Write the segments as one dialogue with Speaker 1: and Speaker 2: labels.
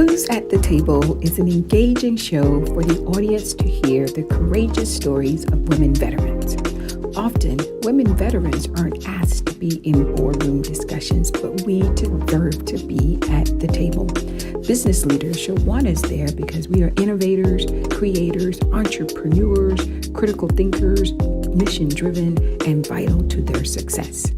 Speaker 1: Who's at the Table is an engaging show for the audience to hear the courageous stories of women veterans. Often, women veterans aren't asked to be in boardroom discussions, but we deserve to be at the table. Business leaders should want us there because we are innovators, creators, entrepreneurs, critical thinkers, mission-driven, and vital to their success.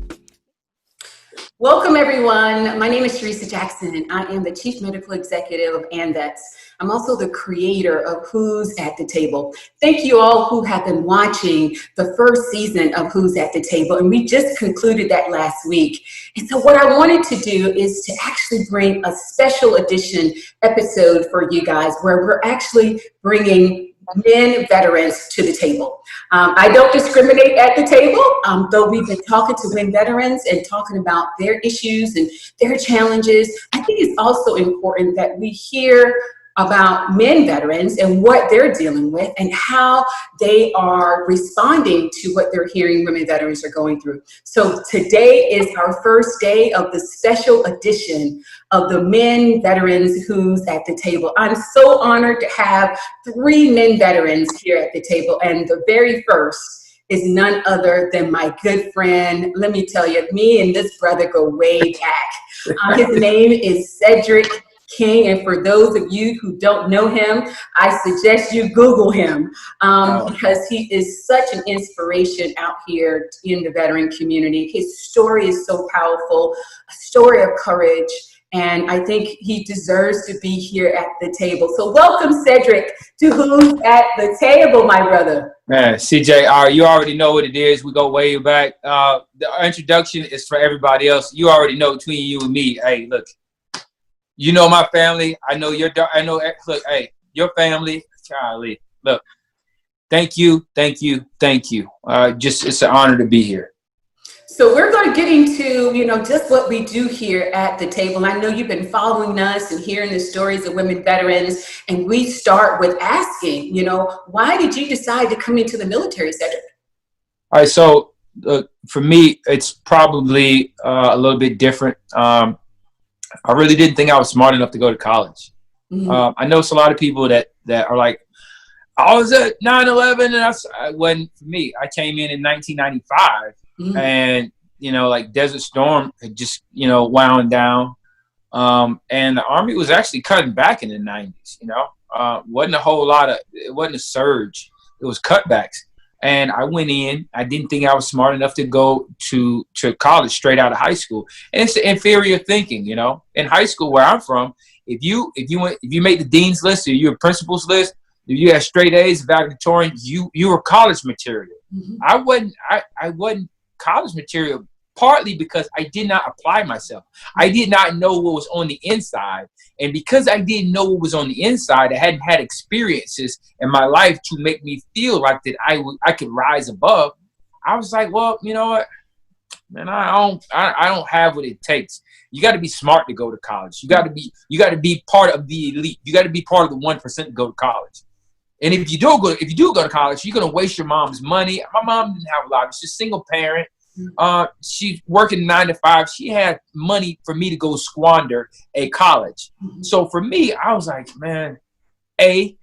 Speaker 2: Welcome, everyone. My name is Teresa Jackson, and I am the Chief Medical Executive of ANVETS. I'm also the creator of Who's at the Table. Thank you all who have been watching the first season of Who's at the Table, and we just concluded that last week. And so what I wanted to do is to actually bring a special edition episode for you guys where we're actually bringing men veterans to the table. I don't discriminate at the table, though we've been talking to men veterans and talking about their issues and their challenges. I think it's also important that we hear about men veterans and what they're dealing with and how they are responding to what they're hearing women veterans are going through. So today is our first day of the special edition of the Men Veterans Who's at the Table. I'm so honored to have 3 men veterans here at the table, and the very first is none other than my good friend. Let me tell you, me and this brother go way back. His name is Cedric King, and for those of you who don't know him, I suggest you Google him because he is such an inspiration out here in the veteran community. His story is so powerful, a story of courage, and I think he deserves to be here at the table. So welcome, Cedric, to Who's at the Table, my brother.
Speaker 3: Man, CJ, you already know what it is. We go way back. The introduction is for everybody else. You already know between you and me. Hey, look. You know my family. I know your. Look, hey, your family. Charlie, look. Thank you. It's an honor to be here.
Speaker 2: So we're going to get into, just what we do here at the table. I know you've been following us and hearing the stories of women veterans, and we start with asking, why did you decide to come into the military, Cedric?
Speaker 3: All right. So for me, it's probably a little bit different. I really didn't think I was smart enough to go to college. Mm-hmm. I know it's a lot of people that are like, I was at 9/11, and when for me, I came in 1995, mm-hmm. and like Desert Storm had just wound down, and the Army was actually cutting back in the 90s. Wasn't a whole lot of, it wasn't a surge, it was cutbacks. And I went in. I didn't think I was smart enough to go to college straight out of high school. And it's the inferior thinking, In high school, where I'm from, if you made the dean's list or your principal's list, if you had straight A's, valedictorian, you were college material. Mm-hmm. I wasn't college material, partly because I did not apply myself. I did not know what was on the inside. And because I didn't know what was on the inside, I hadn't had experiences in my life to make me feel like that I could rise above. I was like, well, you know what, man, I don't have what it takes. You got to be smart to go to college. You got to be part of the elite. You got to be part of the 1% to go to college. And if you do go to college, you're gonna waste your mom's money. My mom didn't have a lot. She's a single parent. She's working 9 to 5. She had money for me to go squander at college. Mm-hmm. So for me, I was like, man, A,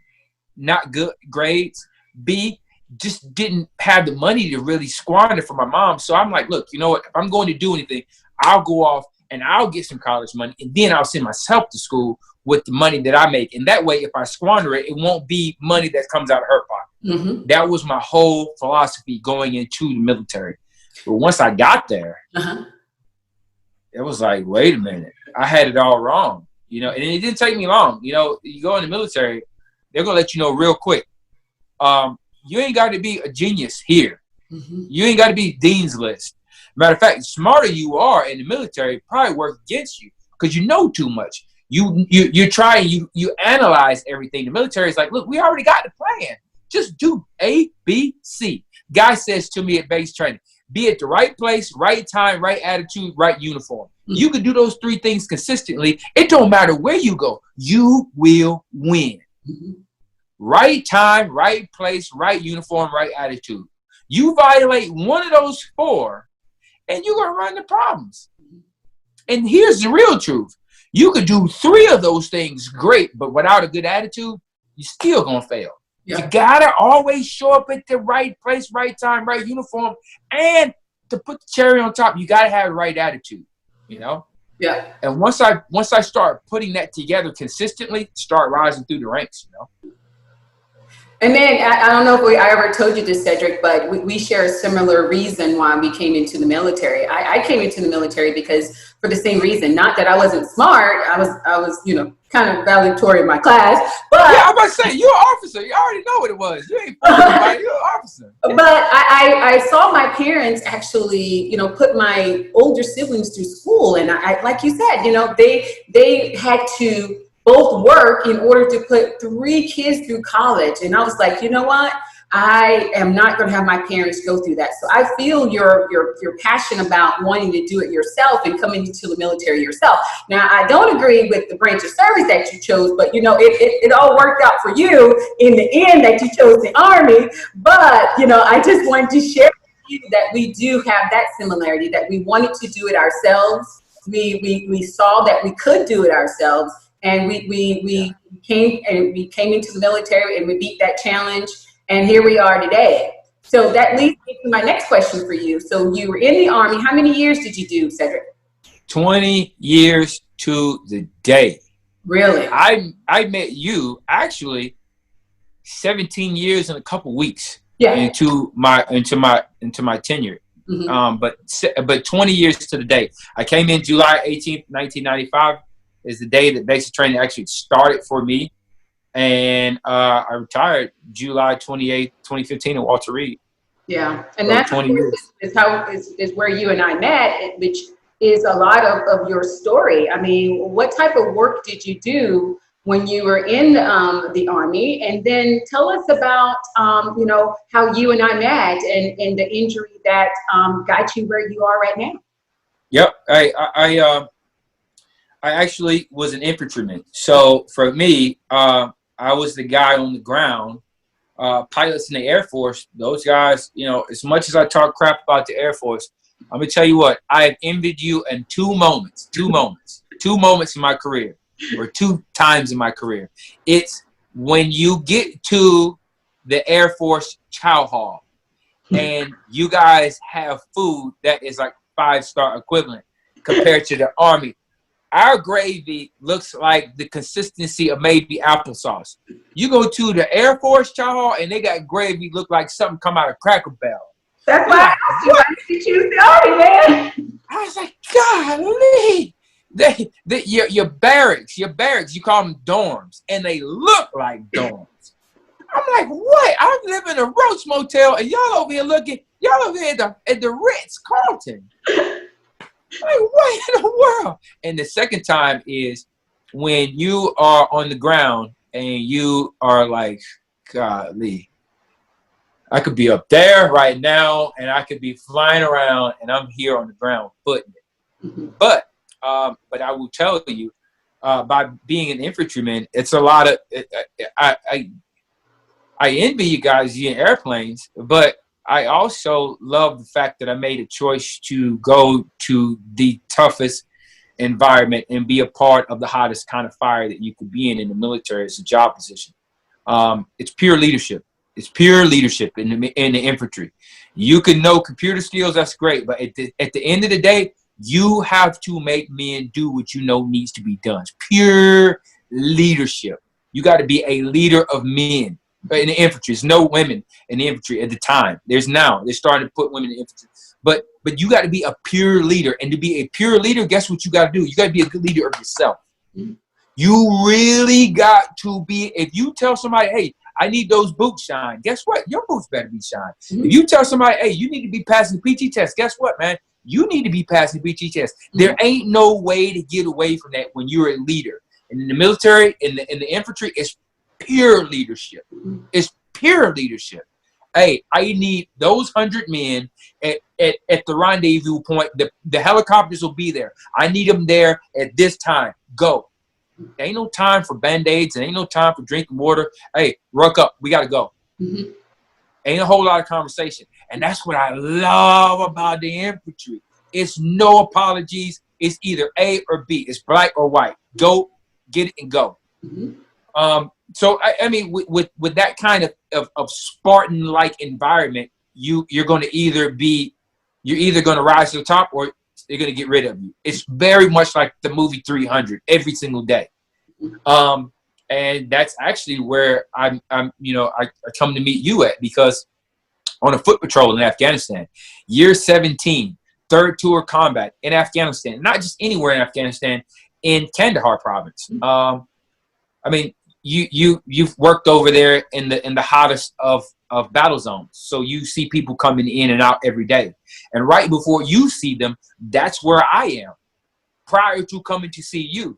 Speaker 3: not good grades. B, just didn't have the money to really squander for my mom. So I'm like, look, you know what? If I'm going to do anything, I'll go off and I'll get some college money, and then I'll send myself to school with the money that I make. And that way, if I squander it, it won't be money that comes out of her pocket. Mm-hmm. That was my whole philosophy going into the military. But once I got there, it was like, wait a minute, I had it all wrong, and it didn't take me long. You go in the military, they're going to let you know real quick. You ain't got to be a genius here. Mm-hmm. You ain't got to be dean's list. Matter of fact, the smarter you are in the military, it probably works against you because you know too much. You try and you analyze everything. The military is like, look, we already got the plan. Just do A, B, C. Guy says to me at base training, be at the right place, right time, right attitude, right uniform. Mm-hmm. You can do those 3 things consistently. It don't matter where you go. You will win. Mm-hmm. Right time, right place, right uniform, right attitude. You violate one of those 4, and you're going to run into problems. And here's the real truth. You could do 3 of those things great, but without a good attitude, you're still going to fail. Yeah. You got to always show up at the right place, right time, right uniform. And to put the cherry on top, you got to have the right attitude, you know?
Speaker 2: Yeah.
Speaker 3: And once I start putting that together consistently, start rising through the ranks, you know?
Speaker 2: And then I don't know if I ever told you this, Cedric, but we share a similar reason why we came into the military. I came into the military because for the same reason, not that I wasn't smart. I was, you know, kind of valedictorian in my class, but
Speaker 3: yeah, I'm about to say, you're an officer. You already know what it was. You ain't anybody. You're an officer.
Speaker 2: But I saw my parents actually, you know, put my older siblings through school. And I like you said, you know, they had to both work in order to put 3 kids through college. And I was like, you know what? I am not going to have my parents go through that. So I feel your passion about wanting to do it yourself and coming into the military yourself. Now, I don't agree with the branch of service that you chose, but you know, it all worked out for you in the end that you chose the Army. But, you know, I just wanted to share with you that we do have that similarity, that we wanted to do it ourselves. We saw that we could do it ourselves. And we came into the military and we beat that challenge. And here we are today. So that leads me to my next question for you. So you were in the Army. How many years did you do, Cedric?
Speaker 3: 20 years to the day.
Speaker 2: Really?
Speaker 3: I met you actually 17 years in a couple weeks.
Speaker 2: Yeah.
Speaker 3: Into my tenure. Mm-hmm. But 20 years to the day. I came in July 18th, 1995. Is the day that basic training actually started for me. And I retired July 28th, 2015 at Walter Reed.
Speaker 2: Yeah. And that's 20 years. Is where you and I met, which is a lot of your story. I mean, what type of work did you do when you were in the Army? And then tell us about, you know, how you and I met and the injury that got you where you are right now.
Speaker 3: Yep. I actually was an infantryman. So for me, I was the guy on the ground. Pilots in the Air Force, those guys, you know, as much as I talk crap about the Air Force, I'm going to tell you what, I have envied you in 2 moments in my career, or 2 times in my career. It's when you get to the Air Force chow hall and you guys have food that is like 5-star equivalent compared to the Army. Our gravy looks like the consistency of maybe applesauce. You go to the Air Force chow hall and they got gravy look like something come out of Cracker Barrel.
Speaker 2: That's why I choose the Army, man.
Speaker 3: I was like, golly. Your barracks, you call them dorms, and they look like dorms. I'm like, what? I live in a Roach Motel, and y'all over here at the Ritz-Carlton. Like, what in the world? And the second time is when you are on the ground and you are like, golly, I could be up there right now and I could be flying around and I'm here on the ground footing it. Mm-hmm. But I will tell you, by being an infantryman, it's a lot of, I envy you guys in airplanes, but I also love the fact that I made a choice to go to the toughest environment and be a part of the hottest kind of fire that you could be in the military as a job position. It's pure leadership. It's pure leadership in the infantry. You can know computer skills, that's great, but at the end of the day, you have to make men do what you know needs to be done. It's pure leadership. You got to be a leader of men. In the infantry, there's no women in the infantry at the time. They're starting to put women in the infantry. But you got to be a pure leader. And to be a pure leader, guess what you got to do? You got to be a good leader of yourself. Mm-hmm. You really got to be, if you tell somebody, hey, I need those boots shined, guess what? Your boots better be shined. Mm-hmm. If you tell somebody, hey, you need to be passing the PT test, guess what, man? You need to be passing the PT test. Mm-hmm. There ain't no way to get away from that when you're a leader. And in the military, in the infantry, it's pure leadership. It's pure leadership. Hey, I need those 100 men at the rendezvous point. The helicopters will be there. I need them there at this time. Go. There ain't no time for Band-Aids. There ain't no time for drinking water. Hey, ruck up. We got to go. Mm-hmm. Ain't a whole lot of conversation. And that's what I love about the infantry. It's no apologies. It's either A or B. It's black or white. Go get it and go. So I mean, with that kind of Spartan-like environment, you're going to either going to rise to the top or they're going to get rid of you. It's very much like the movie 300 every single day. And that's actually where I come to meet you at, because on a foot patrol in Afghanistan, year 17, third tour combat in Afghanistan, not just anywhere in Afghanistan, in Kandahar province. I mean, you've worked over there in the hottest of battle zones, so you see people coming in and out every day. And right before you see them, that's where I am prior to coming to see you.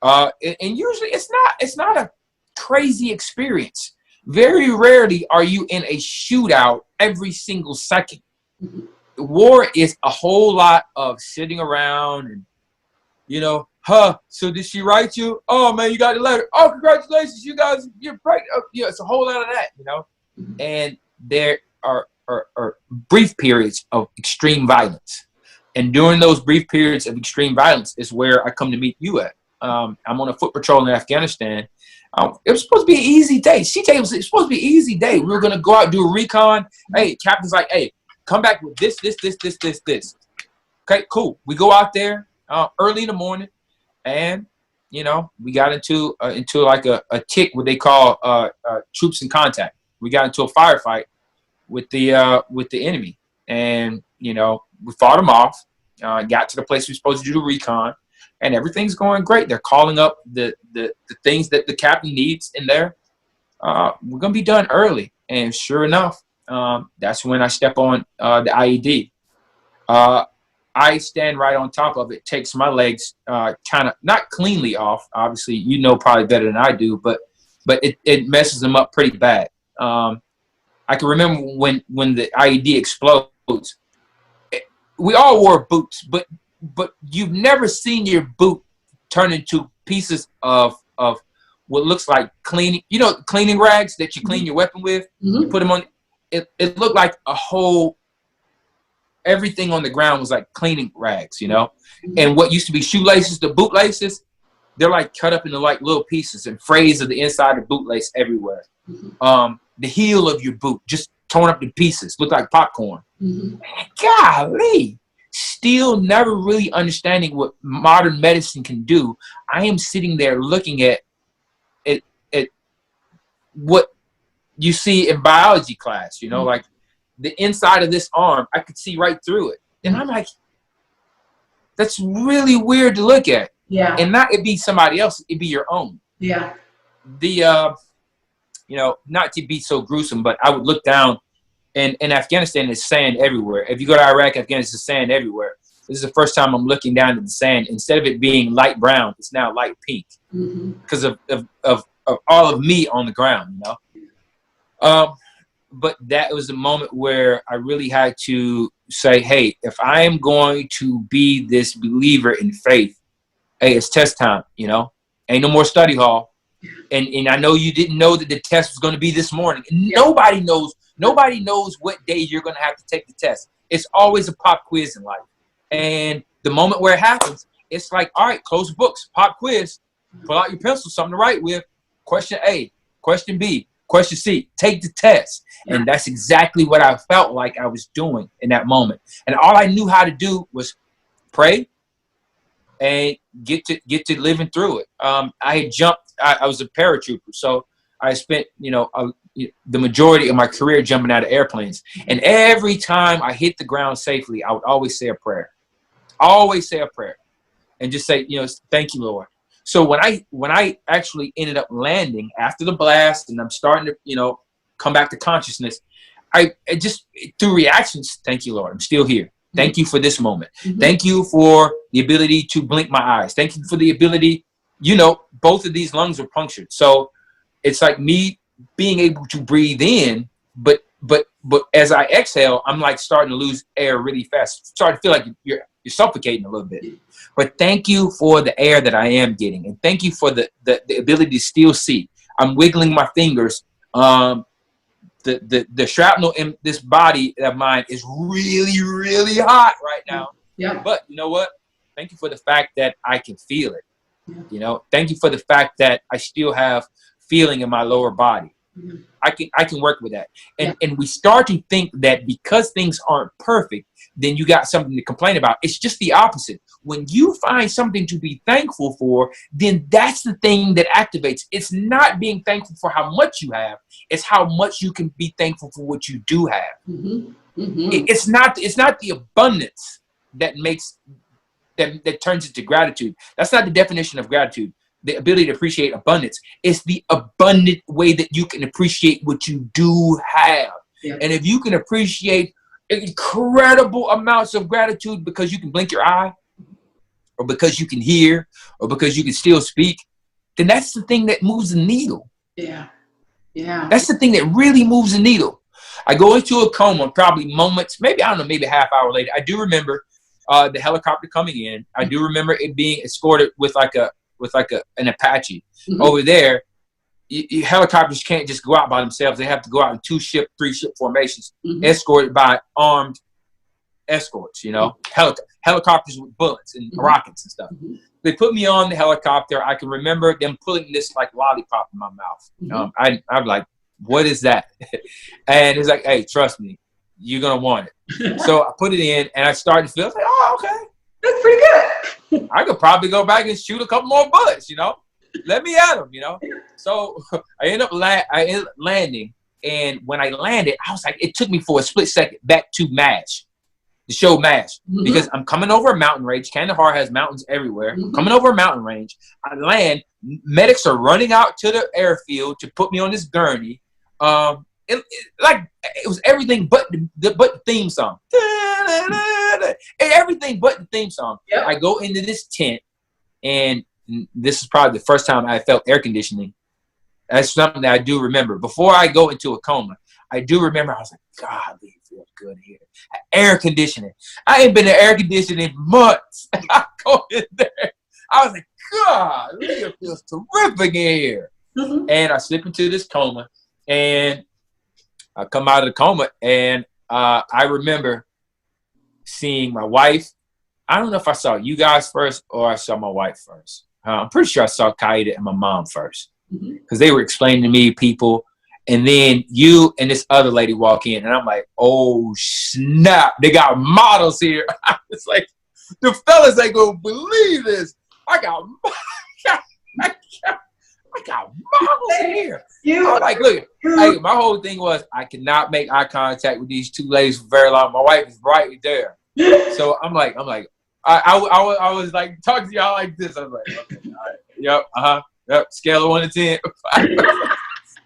Speaker 3: And usually it's not a crazy experience. Very rarely are you in a shootout every single second. War is a whole lot of sitting around and, so did she write you? Oh man, you got the letter. Oh, congratulations, you guys, you're pregnant. It's a whole lot of that, And there are brief periods of extreme violence. And during those brief periods of extreme violence is where I come to meet you at. I'm on a foot patrol in Afghanistan. It was supposed to be an easy day. She told us it's supposed to be an easy day. We were going to go out and do a recon. Hey, captain's like, hey, come back with this. Okay, cool. We go out there early in the morning, and we got into like a tick, what they call troops in contact. We got into a firefight with the enemy, and we fought them off. Got to the place we were supposed to do the recon, and everything's going great. They're calling up the things that the captain needs in there. We're gonna be done early, and sure enough, that's when I step on the IED. I stand right on top of it, takes my legs kind of not cleanly off. Obviously, probably better than I do, but it messes them up pretty bad. I can remember when the IED explodes. We all wore boots, but you've never seen your boot turn into pieces of what looks like cleaning rags that you clean your weapon with. You put them on. It looked like a whole. Everything on the ground was like cleaning rags, and what used to be shoelaces, the bootlaces, they're like cut up into like little pieces and frays of the inside of bootlace everywhere. The heel of your boot just torn up to pieces, looked like popcorn. Golly, still never really understanding what modern medicine can do. I am sitting there looking at what you see in biology class, like the inside of this arm, I could see right through it. And I'm like, that's really weird to look at. Yeah. And not it be somebody else, it'd be your own. Yeah. Not to be so gruesome, but I would look down, and in Afghanistan, there's sand everywhere. If you go to Iraq, Afghanistan, there's sand everywhere. This is the first time I'm looking down at the sand. Instead of it being light brown, it's now light pink because of all of me on the ground, But that was the moment where I really had to say, hey, if I am going to be this believer in faith, hey, it's test time, Ain't no more study hall. And I know you didn't know that the test was going to be this morning. Nobody knows what day you're going to have to take the test. It's always a pop quiz in life. And the moment where it happens, it's like, all right, close the books, pop quiz, pull out your pencil, something to write with. Question A, question B, question C, take the test. And that's exactly what I felt like I was doing in that moment. And all I knew how to do was pray and get to living through it. I had jumped, I was a paratrooper. So I spent, the majority of my career jumping out of airplanes. And every time I hit the ground safely, I would always say a prayer. And just say, thank you, Lord. So when I actually ended up landing after the blast and I'm starting to, come back to consciousness, I just, through reactions, thank you, Lord. I'm still here. Thank you for this moment. Thank you for the ability to blink my eyes. Thank you for the ability, both of these lungs were punctured. So it's like me being able to breathe in, but as I exhale, I'm like starting to lose air really fast. Starting to feel like you're suffocating a little bit. But thank you for the air that I am getting. And thank you for the ability to still see. I'm wiggling my fingers. The shrapnel in this body of mine is really, really hot right now. Yeah. But you know what? Thank you for the fact that I can feel it. You know, thank you for the fact that I still have feeling in my lower body. I can work with that. And we start to think that because things aren't perfect, then you got something to complain about. It's just the opposite. When you find something to be thankful for, then that's the thing that activates. It's not being thankful for how much you have. It's how much you can be thankful for what you do have. It's not the abundance that makes that turns into gratitude. That's not the definition of gratitude. The ability to appreciate abundance. It's the abundant way that you can appreciate what you do have. And if you can appreciate incredible amounts of gratitude because you can blink your eye, or because you can hear, or because you can still speak, then that's the thing that moves the needle. That's the thing that really moves the needle. I go into a coma probably moments, maybe a half hour later. I do remember the helicopter coming in. I do remember it being escorted with an Apache. Over there. Helicopters can't just go out by themselves. They have to go out in 2-ship, 3-ship formations, escorted by armed escorts. You know, helicopters with bullets and rockets and stuff. They put me on the helicopter. I can remember them pulling this like lollipop in my mouth. I'm like, what is that? And it's like, hey, trust me, you're gonna want it. So I put it in, and I started to feel like, oh, okay,
Speaker 2: that's pretty good.
Speaker 3: I could probably go back and shoot a couple more bullets, you know. Let me at them, you know. So I ended up landing, and when I landed, I was like, it took me for a split second back to MASH, the show MASH, because I'm coming over a mountain range. Kandahar has mountains everywhere. I'm coming over a mountain range. I land. Medics are running out to the airfield to put me on this gurney. It was everything but the theme song. Everything but the theme song. I go into this tent, and this is probably the first time I felt air conditioning. That's something that I do remember. Before I go into a coma, I do remember I was like, God, it feels good here. Air conditioning. I ain't been in air conditioning in months. I go in there. I was like, God, it feels terrific in here. And I slip into this coma, and I come out of the coma, and I remember seeing my wife. I don't know if I saw you guys first or I saw my wife first. I'm pretty sure I saw Kaida and my mom first, because they were explaining to me people. And then you and this other lady walk in, and I'm like, oh, snap. They got models here. It's like, the fellas ain't going to believe this. I got models in here. I'm like, look, hey, my whole thing was I cannot make eye contact with these two ladies for very long. My wife is right there. So I'm like, I was like talking to y'all like this. I was like, okay, all right, yep, scale of 1 to 10.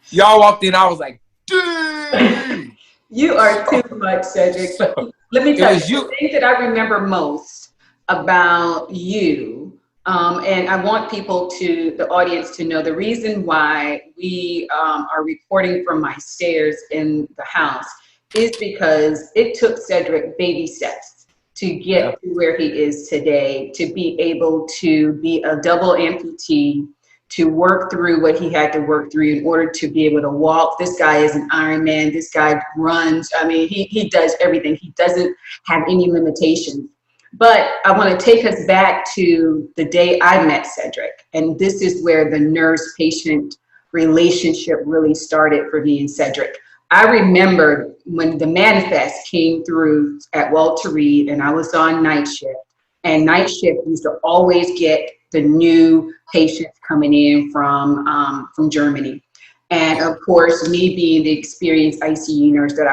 Speaker 3: Y'all walked in, I was like, dude.
Speaker 2: You are too much, Cedric. But let me tell you, the thing that I remember most about you, and I want the audience to know the reason why we are recording from my stairs in the house is because it took Cedric baby steps to get to where he is today, to be able to be a double amputee, to work through what he had to work through in order to be able to walk. This guy is an Iron Man. This guy runs. I mean, he does everything. He doesn't have any limitations. But I want to take us back to the day I met Cedric. And this is where the nurse-patient relationship really started for me and Cedric. I remember when the manifest came through at Walter Reed, and I was on night shift. And night shift used to always get the new patients coming in from Germany. And of course, me being the experienced ICU nurse that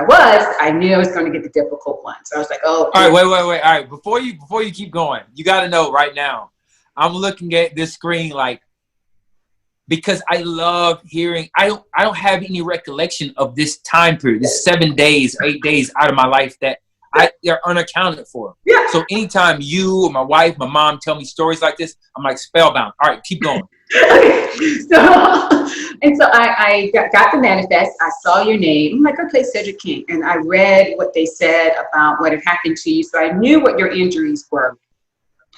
Speaker 2: I knew I was going to get the difficult ones. So I was like, oh.
Speaker 3: All right, wait. All right, before you keep going, you got to know right now, I'm looking at this screen like, because I love hearing, I don't have any recollection of this time period, this 7 days, 8 days out of my life that they're unaccounted for.
Speaker 2: Yeah.
Speaker 3: So anytime you or my wife, my mom tell me stories like this, I'm like spellbound. All right, keep going.
Speaker 2: Okay. So I got the manifest. I saw your name. I'm like, okay, Cedric King. And I read what they said about what had happened to you. So I knew what your injuries were.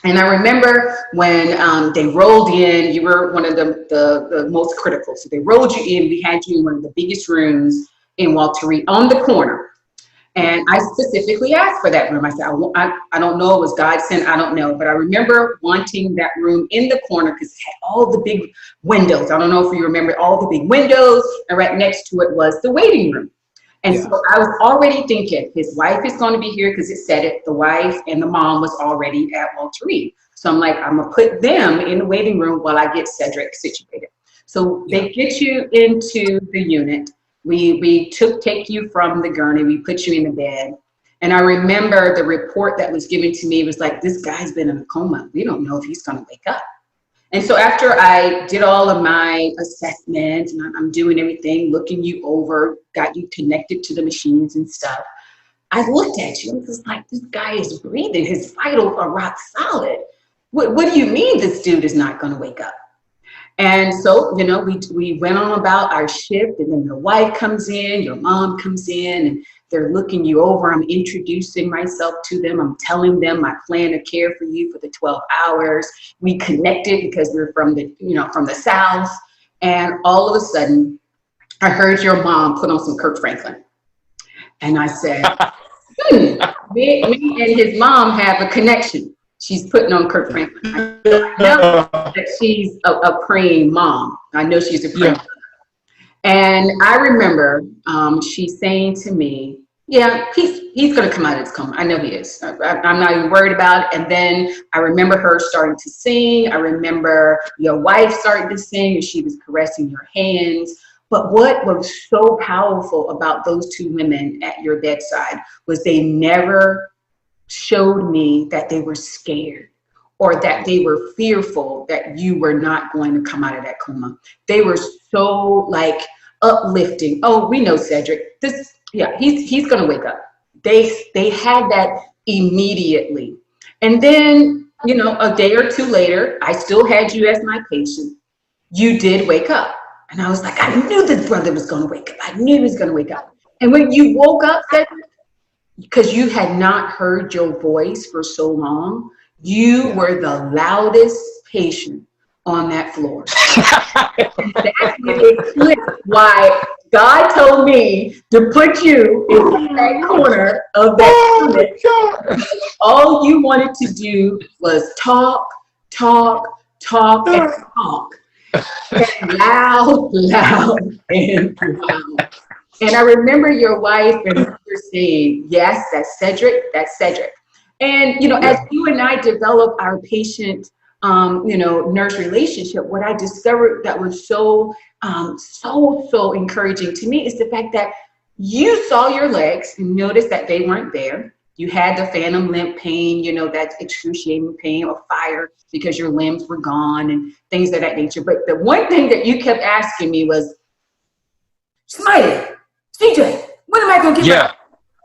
Speaker 2: And I remember when they rolled in, you were one of the most critical. So they rolled you in. We had you in one of the biggest rooms in Walter Reed on the corner. And I specifically asked for that room. I said, I don't know, it was God sent, I don't know. But I remember wanting that room in the corner because it had all the big windows. I don't know if you remember all the big windows, and right next to it was the waiting room. And so I was already thinking, his wife is going to be here because it said it. The wife and the mom was already at Walter Reed. So I'm like, I'm going to put them in the waiting room while I get Cedric situated. So they get you into the unit. We take you from the gurney. We put you in the bed. And I remember the report that was given to me was like, this guy's been in a coma. We don't know if he's going to wake up. And so after I did all of my assessments and I'm doing everything, looking you over, got you connected to the machines and stuff, I looked at you and was like, this guy is breathing. His vitals are rock solid. What do you mean this dude is not going to wake up? And so, you know, we went on about our shift, and then your wife comes in, your mom comes in, and they're looking you over. I'm introducing myself to them. I'm telling them my plan of care for you for the 12 hours. We connected because we're from the South. And all of a sudden, I heard your mom put on some Kirk Franklin. And I said, me and his mom have a connection. She's putting on Kirk Franklin. I know that she's a praying mom. I know she's a praying mom. And I remember she saying to me, yeah, he's going to come out of his coma. I know he is. I'm not even worried about it. And then I remember her starting to sing. I remember your wife starting to sing, and she was caressing your hands. But what was so powerful about those two women at your bedside was they never showed me that they were scared or that they were fearful that you were not going to come out of that coma. They were so like uplifting. Oh, we know Cedric. He's going to wake up. They had that immediately. And then, you know, a day or two later, I still had you as my patient. You did wake up. And I was like, I knew this brother was going to wake up. I knew he was going to wake up. And when you woke up, Cedric, because you had not heard your voice for so long, you were the loudest patient on that floor. And that's when it clicked why God told me to put you in that corner of that unit. All you wanted to do was talk, and talk. And loud, and loud. And I remember your wife and her saying, yes, that's Cedric. And, you know, as you and I develop our patient, nurse relationship, what I discovered that was so encouraging to me is the fact that you saw your legs and noticed that they weren't there. You had the phantom limb pain, you know, that's excruciating pain or fire because your limbs were gone and things of that nature. But the one thing that you kept asking me was, Smiley, CJ, when am I going to get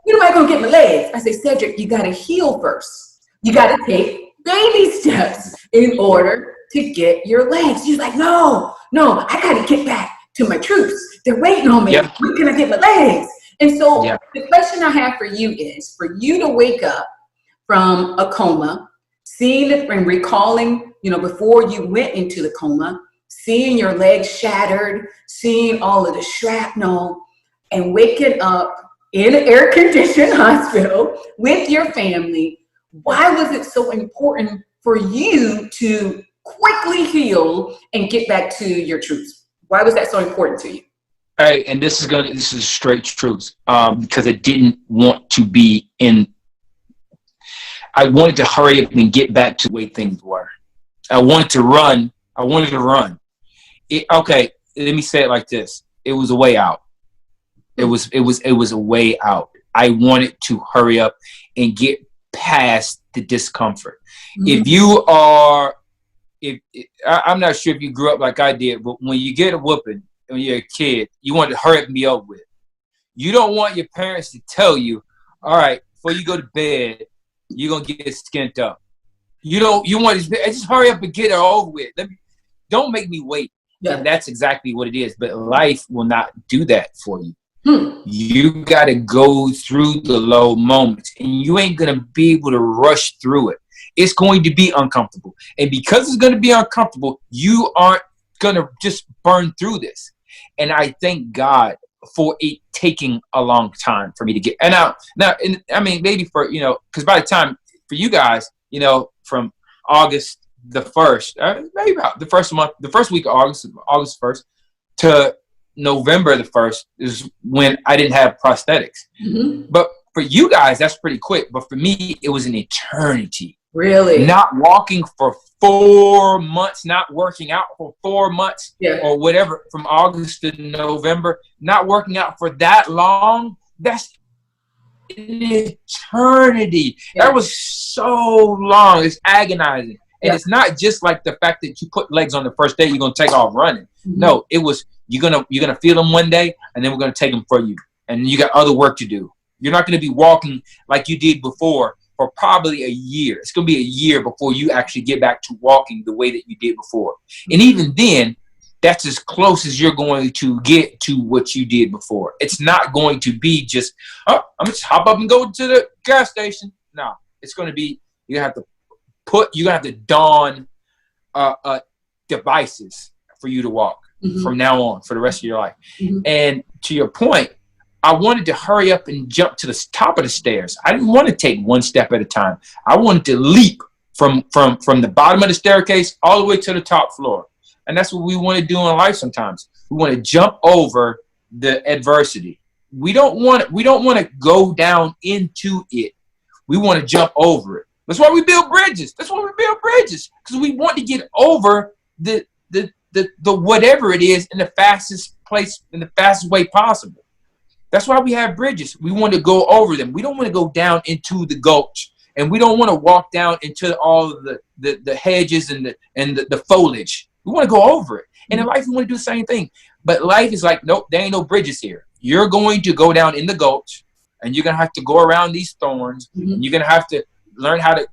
Speaker 2: when am I going to get my legs? I say, Cedric, you got to heal first. You got to take baby steps in order to get your legs. She's like, no, I got to get back to my troops. They're waiting on me.
Speaker 3: Yep.
Speaker 2: When can I get my legs? And so the question I have for you is for you to wake up from a coma, seeing it and recalling, you know, before you went into the coma, seeing your legs shattered, seeing all of the shrapnel, and waking up in an air-conditioned hospital with your family. Why was it so important for you to quickly heal and get back to your troops? Why was that so important to you?
Speaker 3: All right, and this is straight truth. Because I didn't want to be in. I wanted to hurry up and get back to the way things were. I wanted to run. Okay, let me say it like this. It was a way out. It was a way out. I wanted to hurry up and get past the discomfort. Mm-hmm. I'm not sure if you grew up like I did, but when you get a whooping when you're a kid, you want to hurry up and be over with. You don't want your parents to tell you, all right, before you go to bed, you're going to get skint up. You want to just hurry up and get it over with. Don't make me wait. Yeah. And that's exactly what it is. But life will not do that for you. You got to go through the low moments, and you ain't going to be able to rush through it. It's going to be uncomfortable. And because it's going to be uncomfortable, you aren't going to just burn through this. And I thank God for it taking a long time for me to get. And I mean, maybe for, because by the time for you guys, from August the 1st, maybe about the first week of August 1st to November the 1st is when I didn't have prosthetics.
Speaker 2: Mm-hmm.
Speaker 3: But for you guys, that's pretty quick. But for me, it was an eternity.
Speaker 2: Really?
Speaker 3: Not walking for 4 months, not working out for 4 months, or whatever, from August to November, not working out for that long. That's an eternity. That was so long. It's agonizing. And it's not just like the fact that you put legs on the first day, you're going to take off running. Mm-hmm. No, it was, you're gonna feel them one day, and then we're going to take them for you. And you got other work to do. You're not going to be walking like you did before for probably a year. It's going to be a year before you actually get back to walking the way that you did before. And even then, that's as close as you're going to get to what you did before. It's not going to be just, I'm going to hop up and go to the gas station. No, it's going to be, you're going to have to don devices for you to walk from now on for the rest of your life. Mm-hmm. And to your point, I wanted to hurry up and jump to the top of the stairs. I didn't want to take one step at a time. I wanted to leap from the bottom of the staircase all the way to the top floor. And that's what we want to do in life sometimes. We want to jump over the adversity. We don't want to go down into it. We want to jump over it. That's why we build bridges. Because we want to get over the whatever it is in the fastest place, in the fastest way possible. That's why we have bridges. We want to go over them. We don't want to go down into the gulch, and we don't want to walk down into all of the hedges and the foliage. We want to go over it. And in life, we want to do the same thing. But life is like, nope, there ain't no bridges here. You're going to go down in the gulch, and you're going to have to go around these thorns. Mm-hmm. And you're going to have to learn how to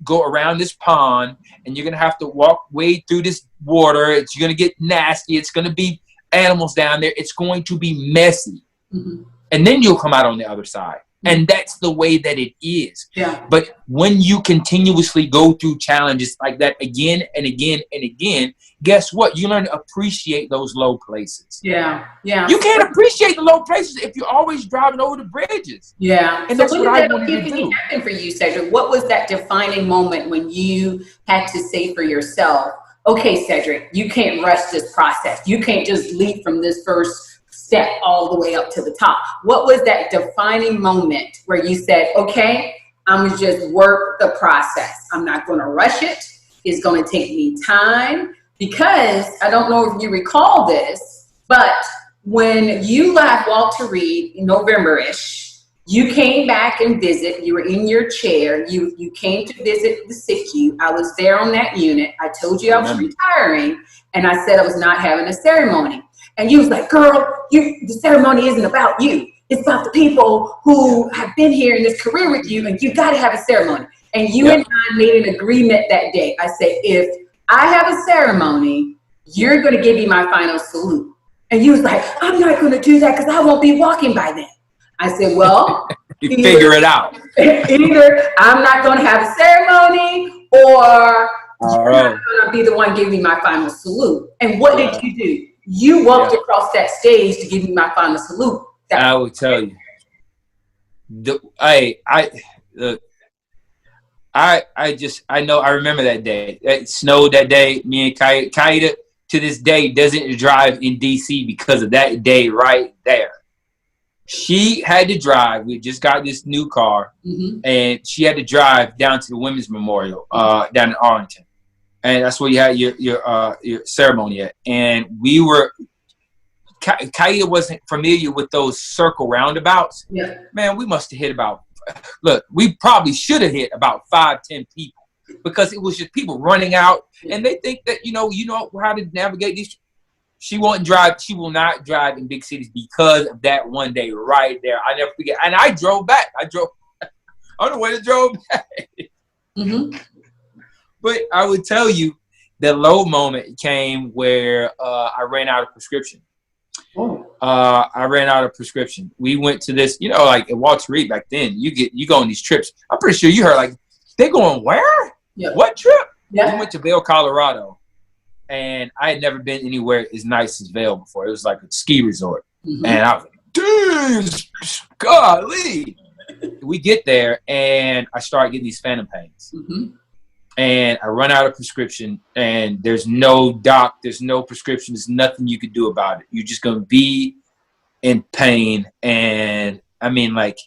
Speaker 3: go around this pond, and you're going to have to walk way through this water. It's going to get nasty. It's going to be animals down there. It's going to be messy. Mm-hmm. And then you'll come out on the other side. And that's the way that it is. Yeah. But when you continuously go through challenges like that again and again and again, guess what? You learn to appreciate those low places.
Speaker 2: Yeah. Yeah.
Speaker 3: You can't appreciate the low places if you're always driving over the bridges.
Speaker 2: Yeah.
Speaker 3: And that's what I wanted to do.
Speaker 2: Happen for you, Cedric? What was that defining moment when you had to say for yourself, okay, Cedric, you can't rush this process. You can't just leap from this first step all the way up to the top. What was that defining moment where you said, okay, I'm going to just work the process. I'm not going to rush it. It's going to take me time, because I don't know if you recall this, but when you left Walter Reed in November-ish, you came back and visit. You were in your chair. You came to visit the SICU. I was there on that unit. I told you I was retiring, and I said I was not having a ceremony. And you was like, girl, the ceremony isn't about you. It's about the people who have been here in this career with you, and you got to have a ceremony. And you and I made an agreement that day. I said, if I have a ceremony, you're going to give me my final salute. And you was like, I'm not going to do that because I won't be walking by then. I said, well,
Speaker 3: you figure it out.
Speaker 2: Either I'm not going to have a ceremony, or you're not going to be the one giving me my final salute. And what did you do? You walked across that stage to give me my final salute.
Speaker 3: I will tell you. I remember that day. It snowed that day. Me and Kaida to this day doesn't drive in DC because of that day right there. She had to drive. We just got this new car, and she had to drive down to the Women's Memorial down in Arlington. And that's where you had your ceremony at. And Kaida wasn't familiar with those circle roundabouts. Yeah. Man, we must have hit we probably should have hit about 5-10 people, because it was just people running out, and they think that, you know how to navigate these. She will not drive in big cities because of that one day right there. I never forget. And I drove back. I don't know where to drove back. Mm-hmm. But I would tell you, the low moment came where I ran out of prescription. I ran out of prescription. We went to this, like at Walter Reed back then, you go on these trips. I'm pretty sure you heard, like, they going where? Yeah. What trip? Yeah. We went to Vail, Colorado, and I had never been anywhere as nice as Vail before. It was like a ski resort. Mm-hmm. And I was like, golly. We get there, and I start getting these phantom pains.
Speaker 2: Mm-hmm.
Speaker 3: And I run out of prescription, and there's no doc, there's no prescription, there's nothing you could do about it. You're just going to be in pain. And I mean, like,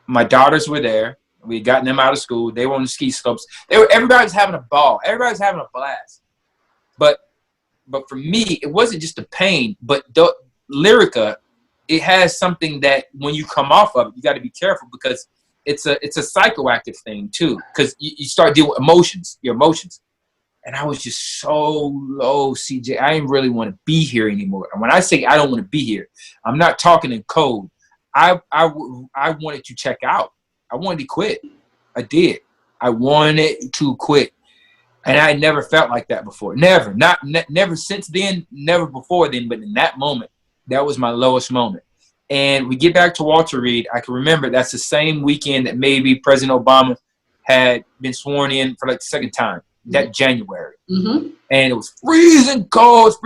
Speaker 3: my daughters were there. We had gotten them out of school. They were on the ski slopes. Everybody was having a ball. Everybody was having a blast. But for me, it wasn't just the pain, but the Lyrica, it has something that when you come off of it, you got to be careful, because it's a psychoactive thing too, because you start dealing with your emotions. And I was just so low, CJ. I didn't really want to be here anymore. And when I say I don't want to be here, I'm not talking in code. I wanted to check out. I wanted to quit. I did. I wanted to quit. And I never felt like that before. Never. Never since then, never before then. But in that moment, that was my lowest moment. And we get back to Walter Reed. I can remember that's the same weekend that maybe President Obama had been sworn in for like the second time, that January.
Speaker 2: Mm-hmm.
Speaker 3: And it was freezing cold.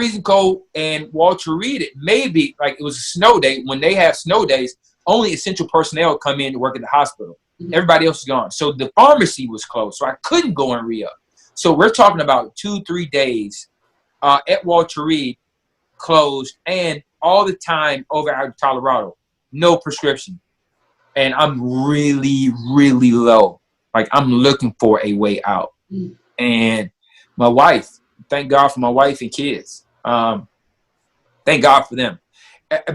Speaker 3: And Walter Reed, it was a snow day. When they have snow days, only essential personnel come in to work at the hospital. Mm-hmm. Everybody else is gone. So the pharmacy was closed. So I couldn't go and re-up. So we're talking about 2-3 days at Walter Reed closed, and all the time over out of Colorado, no prescription. And I'm really, really low. Like, I'm looking for a way out. Mm. And my wife, thank God for my wife and kids. Thank God for them.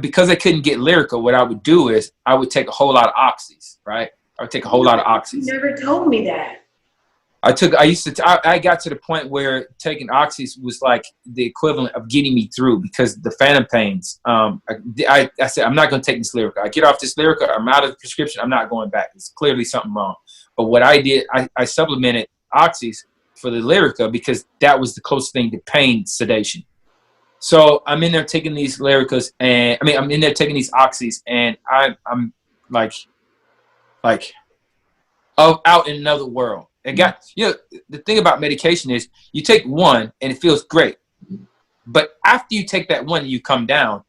Speaker 3: Because I couldn't get Lyrica, what I would do is I would take a whole lot of oxys, right? I would take a whole lot of oxys.
Speaker 2: You never told me that.
Speaker 3: I got to the point where taking oxys was like the equivalent of getting me through, because the phantom pains. I said, I'm not going to take this Lyrica. I get off this Lyrica, I'm out of the prescription, I'm not going back. There's clearly something wrong. But what I did, I supplemented oxys for the Lyrica, because that was the closest thing to pain sedation. So I'm in there taking these Lyricas, and I'm in there taking these oxys, and I'm like out in another world. It got, the thing about medication is you take one and it feels great. But after you take that one and you come down,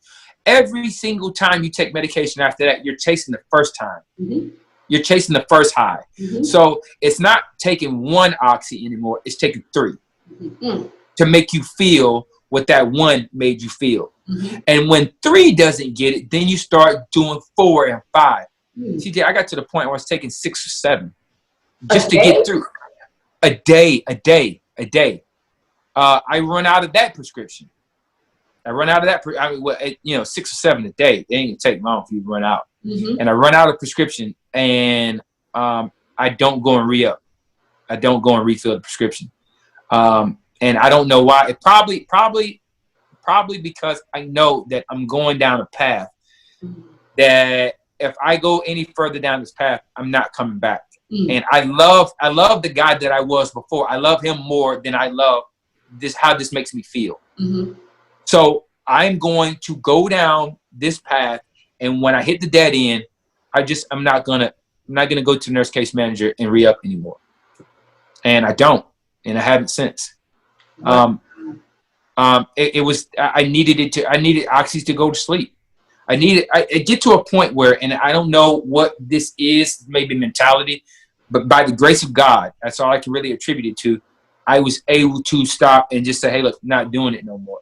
Speaker 3: every single time you take medication after that, you're chasing the first time. Mm-hmm. You're chasing the first high. Mm-hmm. So it's not taking one oxy anymore. It's taking 3 mm-hmm. to make you feel what that one made you feel. Mm-hmm. And when 3 doesn't get it, then you start doing 4 and 5. Mm-hmm. CJ, I got to the point where I was taking 6 or 7. Just to get through a day. I run out of that prescription. I run out of that. 6 or 7 a day. It ain't gonna take long for you to run out. Mm-hmm. And I run out of prescription, and I don't go and re-up. I don't go and refill the prescription. And I don't know why. It probably because I know that I'm going down a path that if I go any further down this path, I'm not coming back. And I love the guy that I was before. I love him more than I love how this makes me feel. Mm-hmm. So I'm going to go down this path, and when I hit the dead end, I'm not gonna go to the nurse case manager and re-up anymore. And I don't, and I haven't since. I needed oxys to go to sleep. I get to a point where, and I don't know what this is, maybe mentality, but by the grace of God, that's all I can really attribute it to. I was able to stop and just say, hey, look, not doing it no more.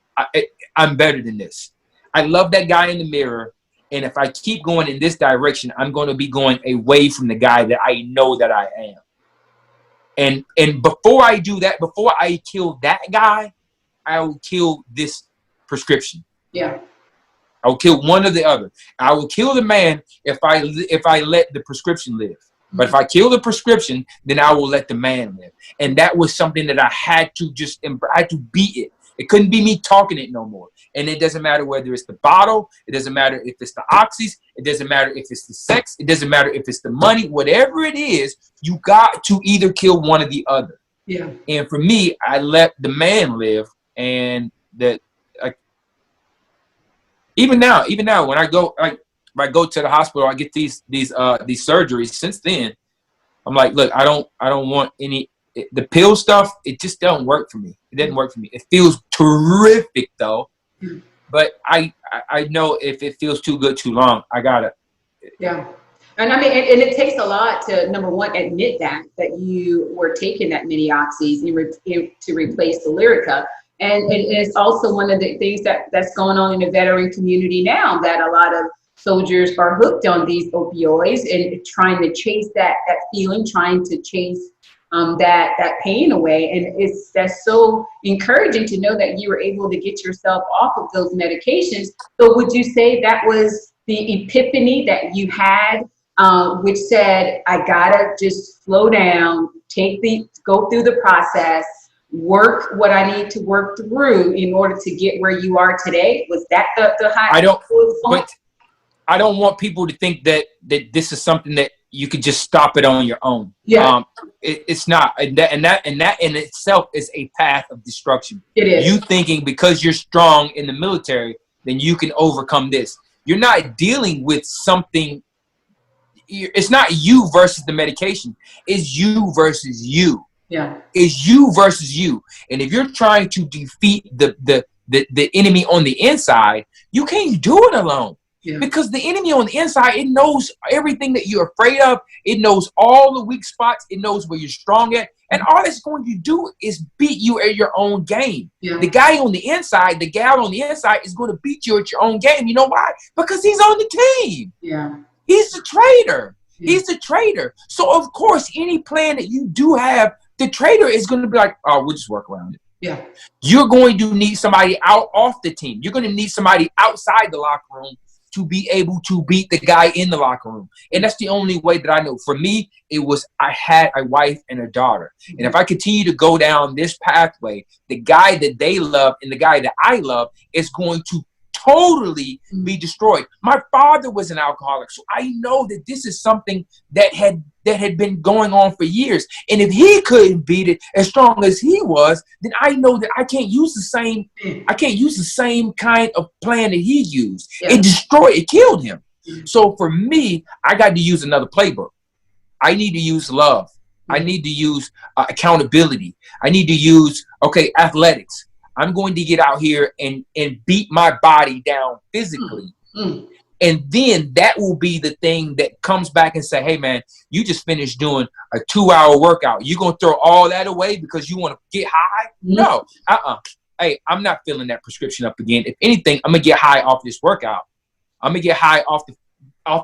Speaker 3: I'm better than this. I love that guy in the mirror. And if I keep going in this direction, I'm going to be going away from the guy that I know that I am. And before I do that, before I kill that guy, I will kill this prescription. Yeah. I will kill one or the other. I will kill the man if I let the prescription live. But if I kill the prescription, then I will let the man live. And that was something that I had to beat it. It couldn't be me talking it no more. And it doesn't matter whether it's the bottle. It doesn't matter if it's the oxys. It doesn't matter if it's the sex. It doesn't matter if it's the money. Whatever it is, you got to either kill one or the other. Yeah. And for me, I let the man live. And that, even now, when I go, if I go to the hospital, I get these surgeries. Since then, I'm like, look, I don't want any. The pill stuff, it just don't work for me. It doesn't work for me. It feels terrific though, but I know if it feels too good too long, I gotta.
Speaker 2: Yeah. And I mean, and it takes a lot to, number one, admit that you were taking that many oxys to replace the Lyrica. And it's also one of the things that's going on in the veteran community now, that a lot of soldiers are hooked on these opioids and trying to chase that feeling, trying to chase that pain away. And that's so encouraging to know that you were able to get yourself off of those medications. So would you say that was the epiphany that you had, which said, I gotta just slow down, go through the process, work what I need to work through in order to get where you are today? Was that the high?
Speaker 3: I don't want people to think that this is something that you could just stop it on your own.
Speaker 2: Yeah.
Speaker 3: It's not, and that in itself is a path of destruction.
Speaker 2: It is.
Speaker 3: You thinking because you're strong in the military, then you can overcome this. You're not dealing with something. It's not you versus the medication. It's you versus you.
Speaker 2: Yeah.
Speaker 3: It's you versus you. And if you're trying to defeat the enemy on the inside, you can't do it alone. Yeah. Because the enemy on the inside, it knows everything that you're afraid of. It knows all the weak spots. It knows where you're strong at. And all it's going to do is beat you at your own game. Yeah. The guy on the inside, the gal on the inside is going to beat you at your own game. You know why? Because he's on the team.
Speaker 2: Yeah.
Speaker 3: He's the traitor. Yeah. He's the traitor. So, of course, any plan that you do have, the traitor is going to be like, oh, we'll just work around it.
Speaker 2: Yeah.
Speaker 3: You're going to need somebody off the team. You're going to need somebody outside the locker room to be able to beat the guy in the locker room. And that's the only way that I know. For me, it was I had a wife and a daughter. And if I continue to go down this pathway, the guy that they love and the guy that I love is going to totally be destroyed. My father was an alcoholic, so I know that this is something that had been going on for years. And if he couldn't beat it as strong as he was, then I know that I can't use the same kind of plan that he used. Yeah. It killed him. So for me, I got to use another playbook. I need to use love. I need to use accountability. I need to use athletics. I'm going to get out here and beat my body down physically. And then that will be the thing that comes back and say, hey, man, you just finished doing a 2-hour workout. You going to throw all that away because you want to get high? No. Hey, I'm not filling that prescription up again. If anything, I'm going to get high off this workout. I'm going to get high off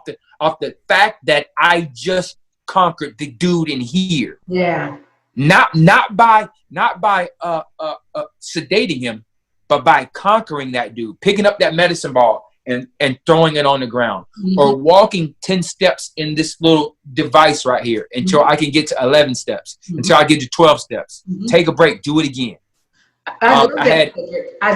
Speaker 3: the fact that I just conquered the dude in here.
Speaker 2: Yeah.
Speaker 3: Not by sedating him, but by conquering that dude, picking up that medicine ball and throwing it on the ground, or walking 10 steps in this little device right here until I can get to 11 steps, until I get to 12 steps. Take a break, do it again.
Speaker 2: I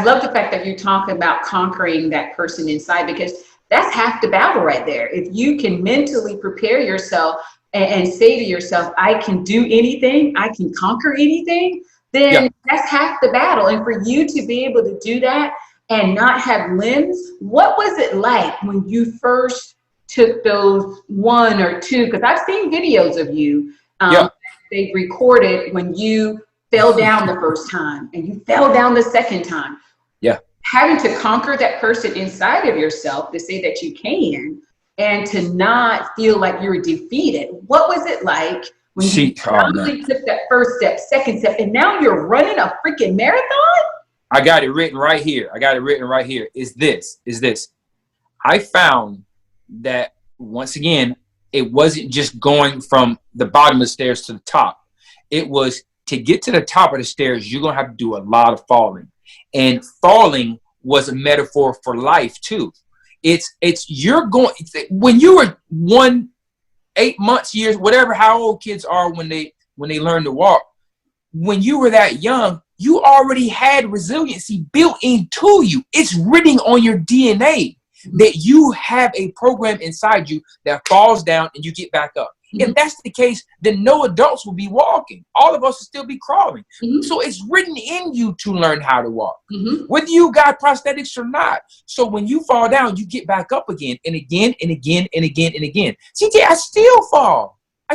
Speaker 2: love the fact that you're talking about conquering that person inside, because that's half the battle right there. If you can mentally prepare yourself and say to yourself, I can do anything, I can conquer anything, then that's half the battle. And for you to be able to do that and not have limbs, what was it like when you first took those 1 or 2? Because I've seen videos of you. They recorded when you fell down the first time and you fell down the second time.
Speaker 3: Yeah.
Speaker 2: Having to conquer that person inside of yourself to say that you can, and to not feel like you were defeated. What was it like when you finally took that first step, second step, and now you're running a freaking marathon?
Speaker 3: I got it written right here. Is this. I found that, once again, it wasn't just going from the bottom of the stairs to the top. It was, to get to the top of the stairs, you're going to have to do a lot of falling. And falling was a metaphor for life too. When you were 8 months, years, whatever, how old kids are when they learn to walk, when you were that young, you already had resiliency built into you. It's written on your DNA that you have a program inside you that falls down and you get back up. If that's the case, then no adults will be walking. All of us will still be crawling. So it's written in you to learn how to walk, whether you got prosthetics or not. So when you fall down, you get back up again and again and again and again and again. CJ, I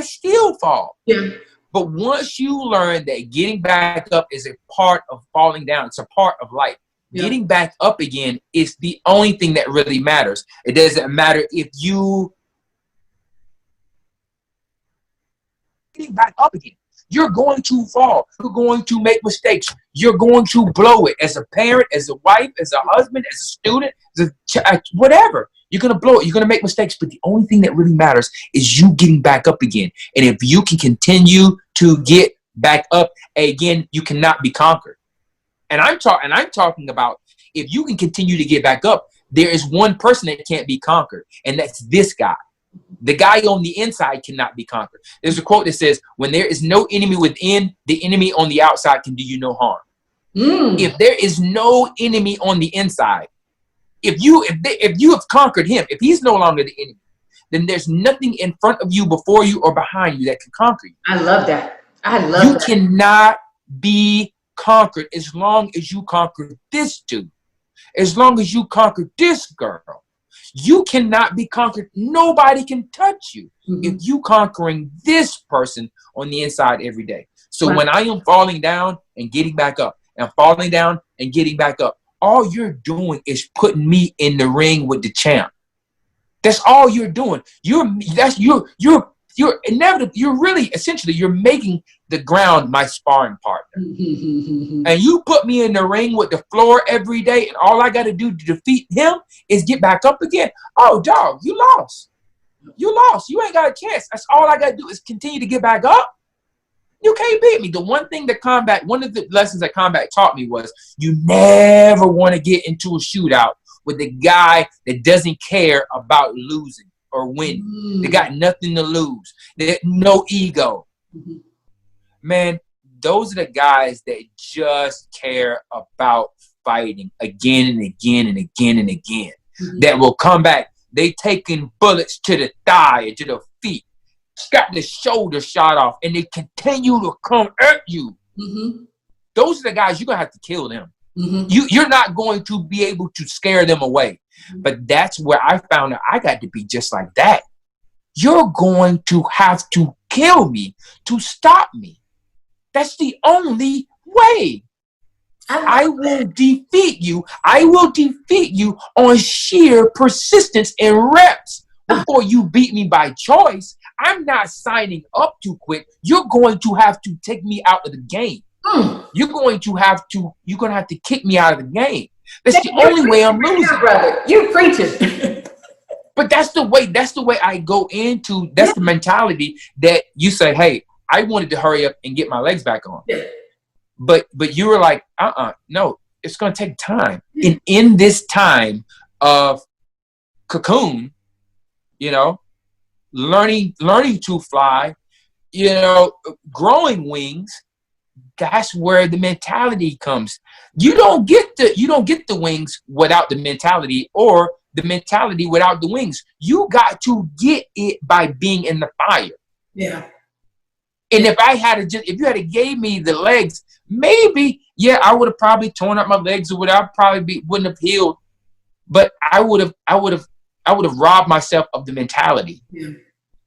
Speaker 3: still fall. Yeah. But once you learn that getting back up is a part of falling down, it's a part of life. Getting back up again is the only thing that really matters. It doesn't matter if you getting back up again. You're going to fall. You're going to make mistakes. You're going to blow it as a parent, as a wife, as a husband, as a student, as a whatever. You're going to blow it. You're going to make mistakes. But the only thing that really matters is you getting back up again. And if you can continue to get back up again, you cannot be conquered. And I'm talking about if you can continue to get back up, there is one person that can't be conquered, and that's this guy. The guy on the inside cannot be conquered. There's a quote that says, when there is no enemy within, the enemy on the outside can do you no harm. If there is no enemy on the inside, if you have conquered him, if he's no longer the enemy, then there's nothing in front of you, before you, or behind you that can conquer you.
Speaker 2: I love that. You
Speaker 3: cannot be conquered as long as you conquer this dude. As long as you conquer this girl, you cannot be conquered. Nobody can touch you if you conquering this person on the inside every day. So when I am falling down and getting back up, and falling down and getting back up, all you're doing is putting me in the ring with the champ. That's all you're doing. You're inevitable. You're really, essentially, you're making the ground my sparring partner. And you put me in the ring with the floor every day, and all I got to do to defeat him is get back up again. Oh, dog, you lost. You lost. You ain't got a chance. That's all I got to do is continue to get back up. You can't beat me. The one thing that one of the lessons that combat taught me was you never want to get into a shootout with a guy that doesn't care about losing or winning. They got nothing to lose. No ego. Man, those are the guys that just care about fighting again and again and again and again. That will come back. They taking bullets to the thigh and to the feet. Got the shoulder shot off, and they continue to come at you. Those are the guys you're going to have to kill them. You're not going to be able to scare them away. But that's where I found out I got to be just like that. You're going to have to kill me to stop me. That's the only way. I will defeat you. I will defeat you on sheer persistence and reps before you beat me by choice. I'm not signing up to quit. You're going to have to take me out of the game. You're going to have to kick me out of the game. That's the only way I'm losing.
Speaker 2: Brother, you're preaching.
Speaker 3: But that's the way I go into, that's the mentality that you say, hey, I wanted to hurry up and get my legs back on. But you were like, no, it's going to take time. And in this time of cocoon, learning to fly, growing wings, that's where the mentality comes. You don't get the wings without the mentality, or the mentality without the wings. You got to get it by being in the fire.
Speaker 2: Yeah.
Speaker 3: And if you had gave me the legs, maybe, I would have probably torn up my legs, or wouldn't have healed. But I would have robbed myself of the mentality. Yeah.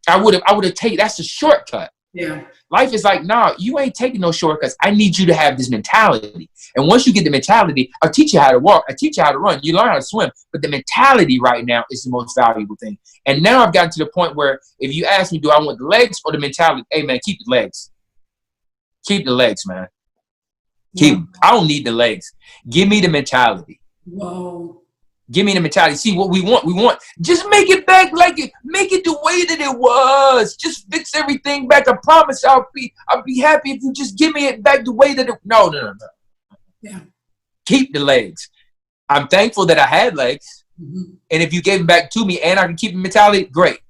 Speaker 3: I would have taken, that's a shortcut.
Speaker 2: Yeah.
Speaker 3: Life is like, nah, you ain't taking no shortcuts. I need you to have this mentality. And once you get the mentality, I'll teach you how to walk. I teach you how to run. You learn how to swim. But the mentality right now is the most valuable thing. And now I've gotten to the point where if you ask me, do I want the legs or the mentality? Hey, man, keep the legs. Keep the legs, man. I don't need the legs. Give me the mentality.
Speaker 2: Whoa.
Speaker 3: Give me the mentality. See what we want. Just make it back make it the way that it was. Just fix everything back. I promise I'll be happy if you just give me it back the way that it. No.
Speaker 2: Yeah.
Speaker 3: Keep the legs. I'm thankful that I had legs. And if you gave them back to me and I can keep the mentality, great.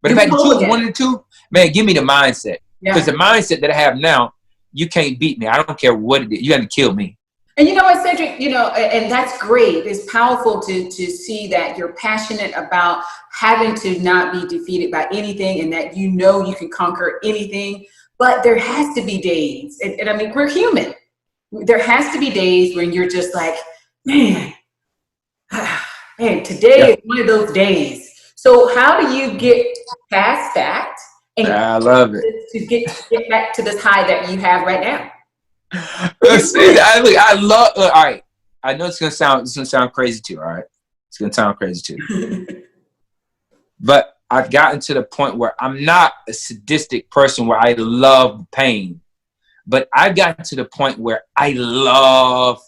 Speaker 3: But if I had to choose one of the two, man, give me the mindset. Because the mindset that I have now, you can't beat me. I don't care what it is. You got to kill me.
Speaker 2: And you know what, Cedric, and that's great. It's powerful to see that you're passionate about having to not be defeated by anything, and that you can conquer anything. But there has to be days, and I mean, we're human. There has to be days when you're just like, man, today is one of those days. So how do you get past that? And
Speaker 3: I love it.
Speaker 2: To get back to this high that you have right now.
Speaker 3: I love. All right, I know it's gonna sound crazy too. All right, it's gonna sound crazy too. But I've gotten to the point where I'm not a sadistic person where I love pain, but I've gotten to the point where I love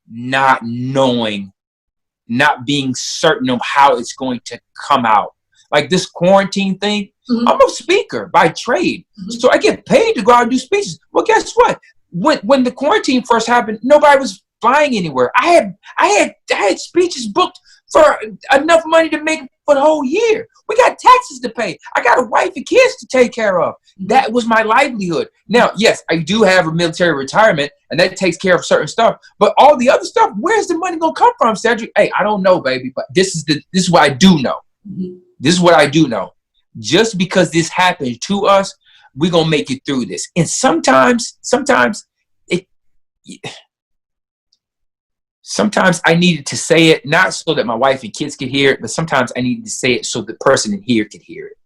Speaker 3: not knowing, not being certain of how it's going to come out. Like this quarantine thing, I'm a speaker by trade. So I get paid to go out and do speeches. Well, guess what? When the quarantine first happened, nobody was flying anywhere. I had speeches booked for enough money to make for the whole year. We got taxes to pay. I got a wife and kids to take care of. That was my livelihood. Now, yes, I do have a military retirement, and that takes care of certain stuff. But all the other stuff, where's the money gonna come from, Cedric? Hey, I don't know, baby. But this is what I do know. This is what I do know. Just because this happened to us, we're gonna make it through this. And sometimes I needed to say it, not so that my wife and kids could hear it, but sometimes I needed to say it so the person in here could hear it.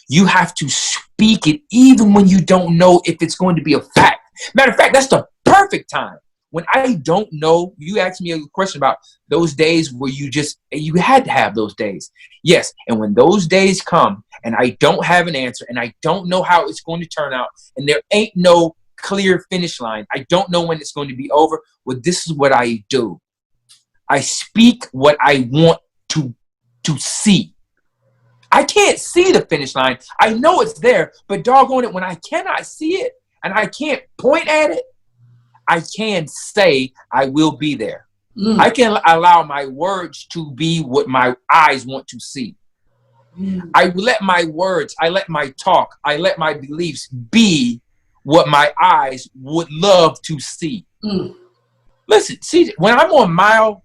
Speaker 3: You have to speak it even when you don't know if it's going to be a fact. Matter of fact, that's the perfect time. When I don't know, you asked me a question about those days where you had to have those days. Yes, and when those days come and I don't have an answer and I don't know how it's going to turn out and there ain't no clear finish line, I don't know when it's going to be over, well, this is what I do. I speak what I want to see. I can't see the finish line. I know it's there, but doggone it, when I cannot see it and I can't point at it, I can say I will be there. I can allow my words to be what my eyes want to see. I let my words, I let my talk, I let my beliefs be what my eyes would love to see. Listen, see, when I'm on mile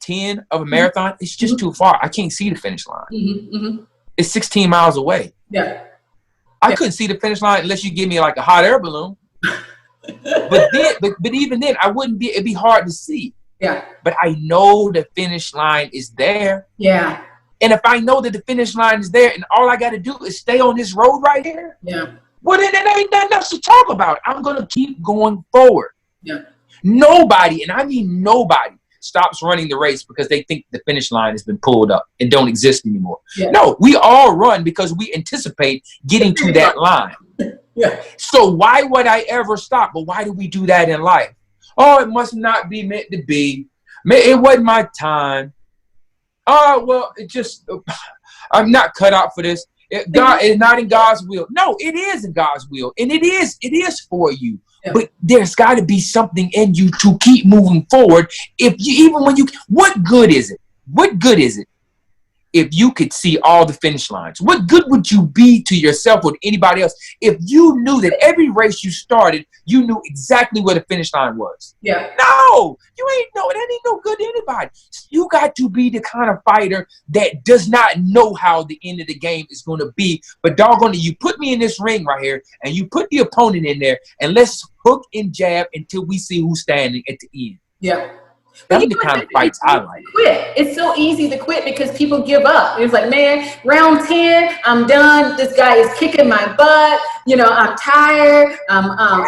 Speaker 3: 10 of a marathon, it's just too far. I can't see the finish line. It's 16 miles away. I couldn't see the finish line unless you give me like a hot air balloon. but even then, it'd be hard to see. But I know the finish line is there. And if I know that the finish line is there and all I got to do is stay on this road right here, well, then there ain't nothing else to talk about. I'm going to keep going forward. Nobody, and I mean nobody, stops running the race because they think the finish line has been pulled up and don't exist anymore. No, we all run because we anticipate getting to that line. So why would I ever stop? But why do we do that in life? Oh, it must not be meant to be. It wasn't my time. Oh, well, I'm not cut out for this. God is not in God's will. No, it is in God's will. And it is for you. But there's got to be something in you to keep moving forward. What good is it? What good is it if you could see all the finish lines? What good would you be to yourself or to anybody else if you knew that every race you started, you knew exactly where the finish line was? No, you ain't know. That ain't no good to anybody. You got to be the kind of fighter that does not know how the end of the game is going to be. But doggone it, you put me in this ring right here and you put the opponent in there and let's hook and jab until we see who's standing at the end. That's the kind of fights I like.
Speaker 2: Quit. It's so easy to quit because people give up. It's like, man, round 10, I'm done. This guy is kicking my butt. I'm tired. My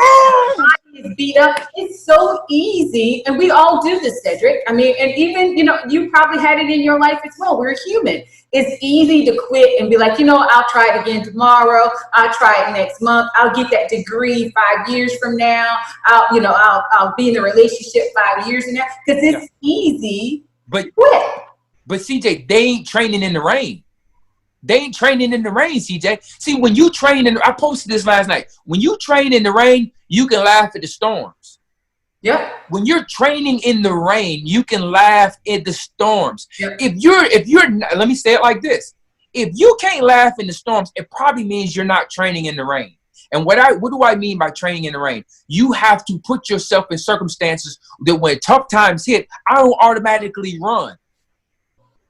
Speaker 2: body is beat up. It's so easy. And we all do this, Cedric. I mean, and even, you probably had it in your life as well. We're human. It's easy to quit and be like, I'll try it again tomorrow. I'll try it next month. I'll get that degree 5 years from now. I'll be in a relationship 5 years from now because it's easy to quit.
Speaker 3: But CJ, they ain't training in the rain. They ain't training in the rain, CJ. See, when you train I posted this last night. When you train in the rain, you can laugh at the storms. When you're training in the rain, you can laugh at the storms. If you're, let me say it like this. If you can't laugh in the storms, it probably means you're not training in the rain. And what do I mean by training in the rain? You have to put yourself in circumstances that when tough times hit, I don't automatically run.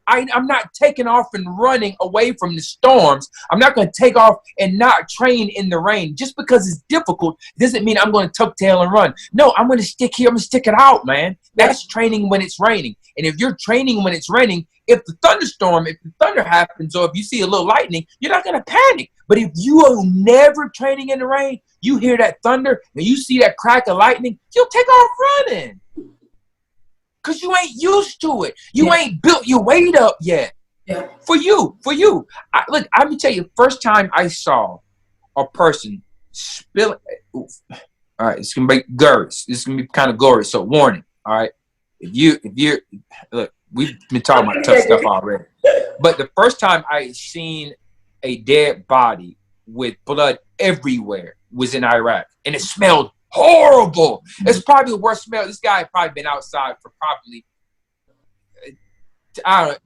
Speaker 3: I'm not taking off and running away from the storms. I'm not going to take off and not train in the rain. Just because it's difficult doesn't mean I'm going to tuck tail and run. No, I'm going to stick here. I'm going to stick it out, man. That's training when it's raining. And if you're training when it's raining, if the thunder happens, or if you see a little lightning, you're not going to panic. But if you are never training in the rain, you hear that thunder and you see that crack of lightning, you'll take off running. because you ain't used to it. You ain't built your weight up yet.
Speaker 2: Yeah.
Speaker 3: For you. Look, let me tell you, first time I saw a person spill. All right, it's gonna be gory. It's gonna be kind of gory. So warning. All right, if you're look, we've been talking about tough stuff already. But the first time I seen a dead body with blood everywhere was in Iraq, and it smelled horrible. It's probably the worst smell. This guy had probably been outside for probably, I don't know,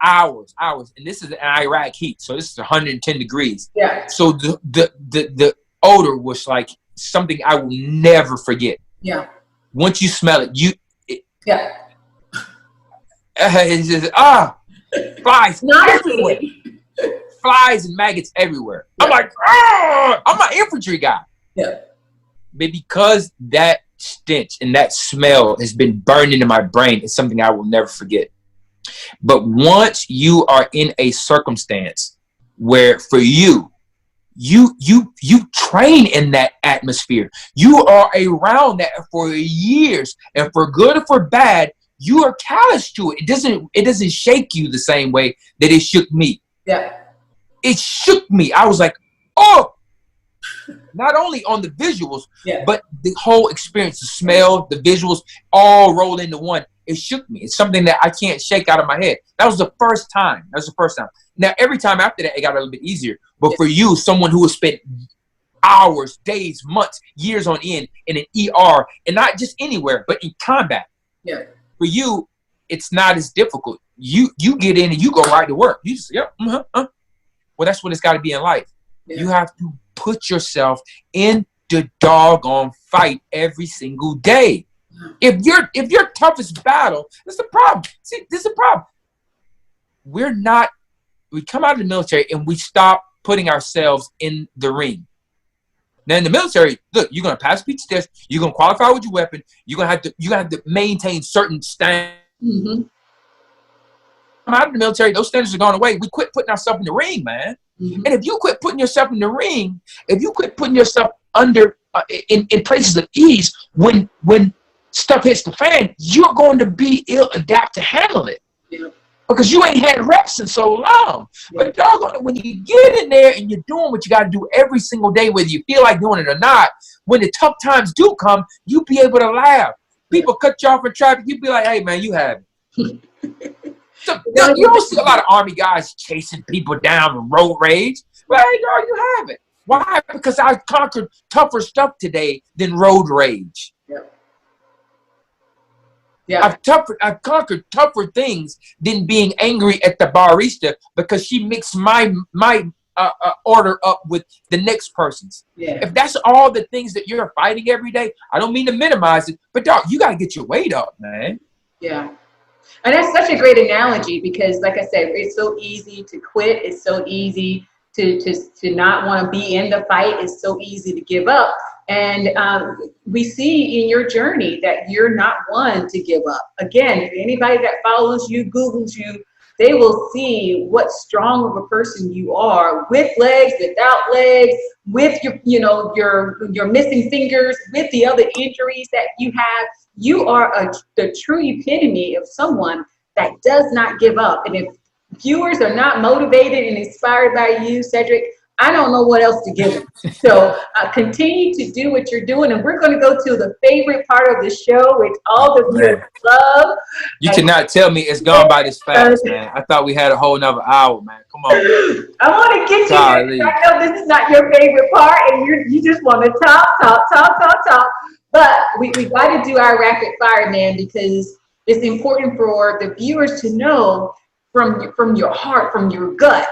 Speaker 3: hours. And this is an Iraq heat, so this is 110 degrees.
Speaker 2: Yeah. So
Speaker 3: the odor was like something I will never forget.
Speaker 2: Yeah.
Speaker 3: Once you smell it, it's just, flies everywhere. Flies and maggots everywhere. Yeah. I'm like, I'm an infantry guy.
Speaker 2: Yeah.
Speaker 3: But because that stench and that smell has been burned into my brain, it's something I will never forget. But once you are in a circumstance where for you train in that atmosphere, you are around that for years, and for good or for bad, you are callous to it. It doesn't shake you the same way that it shook me.
Speaker 2: Yeah.
Speaker 3: It shook me. I was like, oh, not only on the visuals, but the whole experience, the smell, the visuals, all rolled into one. It shook me. It's something that I can't shake out of my head. That was the first time. Now, every time after that, it got a little bit easier. But for you, someone who has spent hours, days, months, years on end in an ER, and not just anywhere, but in combat.
Speaker 2: Yeah.
Speaker 3: For you, it's not as difficult. You get in and you go right to work. You just, Well, that's what it's got to be in life. Yeah. You have to put yourself in the doggone fight every single day. If your toughest battle, this is the problem. See, this is the problem. We come out of the military and we stop putting ourselves in the ring. Now in the military, look, you're gonna pass speech test, you're gonna qualify with your weapon, you're gonna have to maintain certain standards. Mm-hmm. Come out of the military, those standards are gone away. We quit putting ourselves in the ring, man. Mm-hmm. And if you quit putting yourself in the ring, if you quit putting yourself under in places of ease, when stuff hits the fan, you're going to be ill-adapt to handle it. Yeah. Because you ain't had reps in so long. Yeah. But doggone, when you get in there and you're doing what you got to do every single day, whether you feel like doing it or not, when the tough times do come, you be able to laugh. People cut you off in traffic, you be like, hey, man, you have it. So, you don't see a lot of Army guys chasing people down with road rage. Well, hey, girl, you have it. Why? Because I conquered tougher stuff today than road rage. Yeah. Yeah. I've conquered tougher things than being angry at the barista because she mixed my order up with the next person's. Yeah. If that's all the things that you're fighting every day, I don't mean to minimize it, but dog, you got to get your weight up, man. Yeah.
Speaker 2: And that's such a great analogy because, like I said, it's so easy to quit. It's so easy to not want to be in the fight. It's so easy to give up. And we see in your journey that you're not one to give up. Again, if anybody that follows you, Googles you, they will see what strong of a person you are, with legs, without legs, with your missing fingers, with the other injuries that you have. You are the true epitome of someone that does not give up. And if viewers are not motivated and inspired by you, Cedric, I don't know what else to give them. So continue to do what you're doing. And we're going to go to the favorite part of the show, which all the viewers love.
Speaker 3: You cannot tell me it's gone by this fast, man. I thought we had a whole nother hour, man. Come on.
Speaker 2: I want to get you there. I know this is not your favorite part, and you just want to talk. But we got to do our rapid fire, man, because it's important for the viewers to know from your heart, from your gut,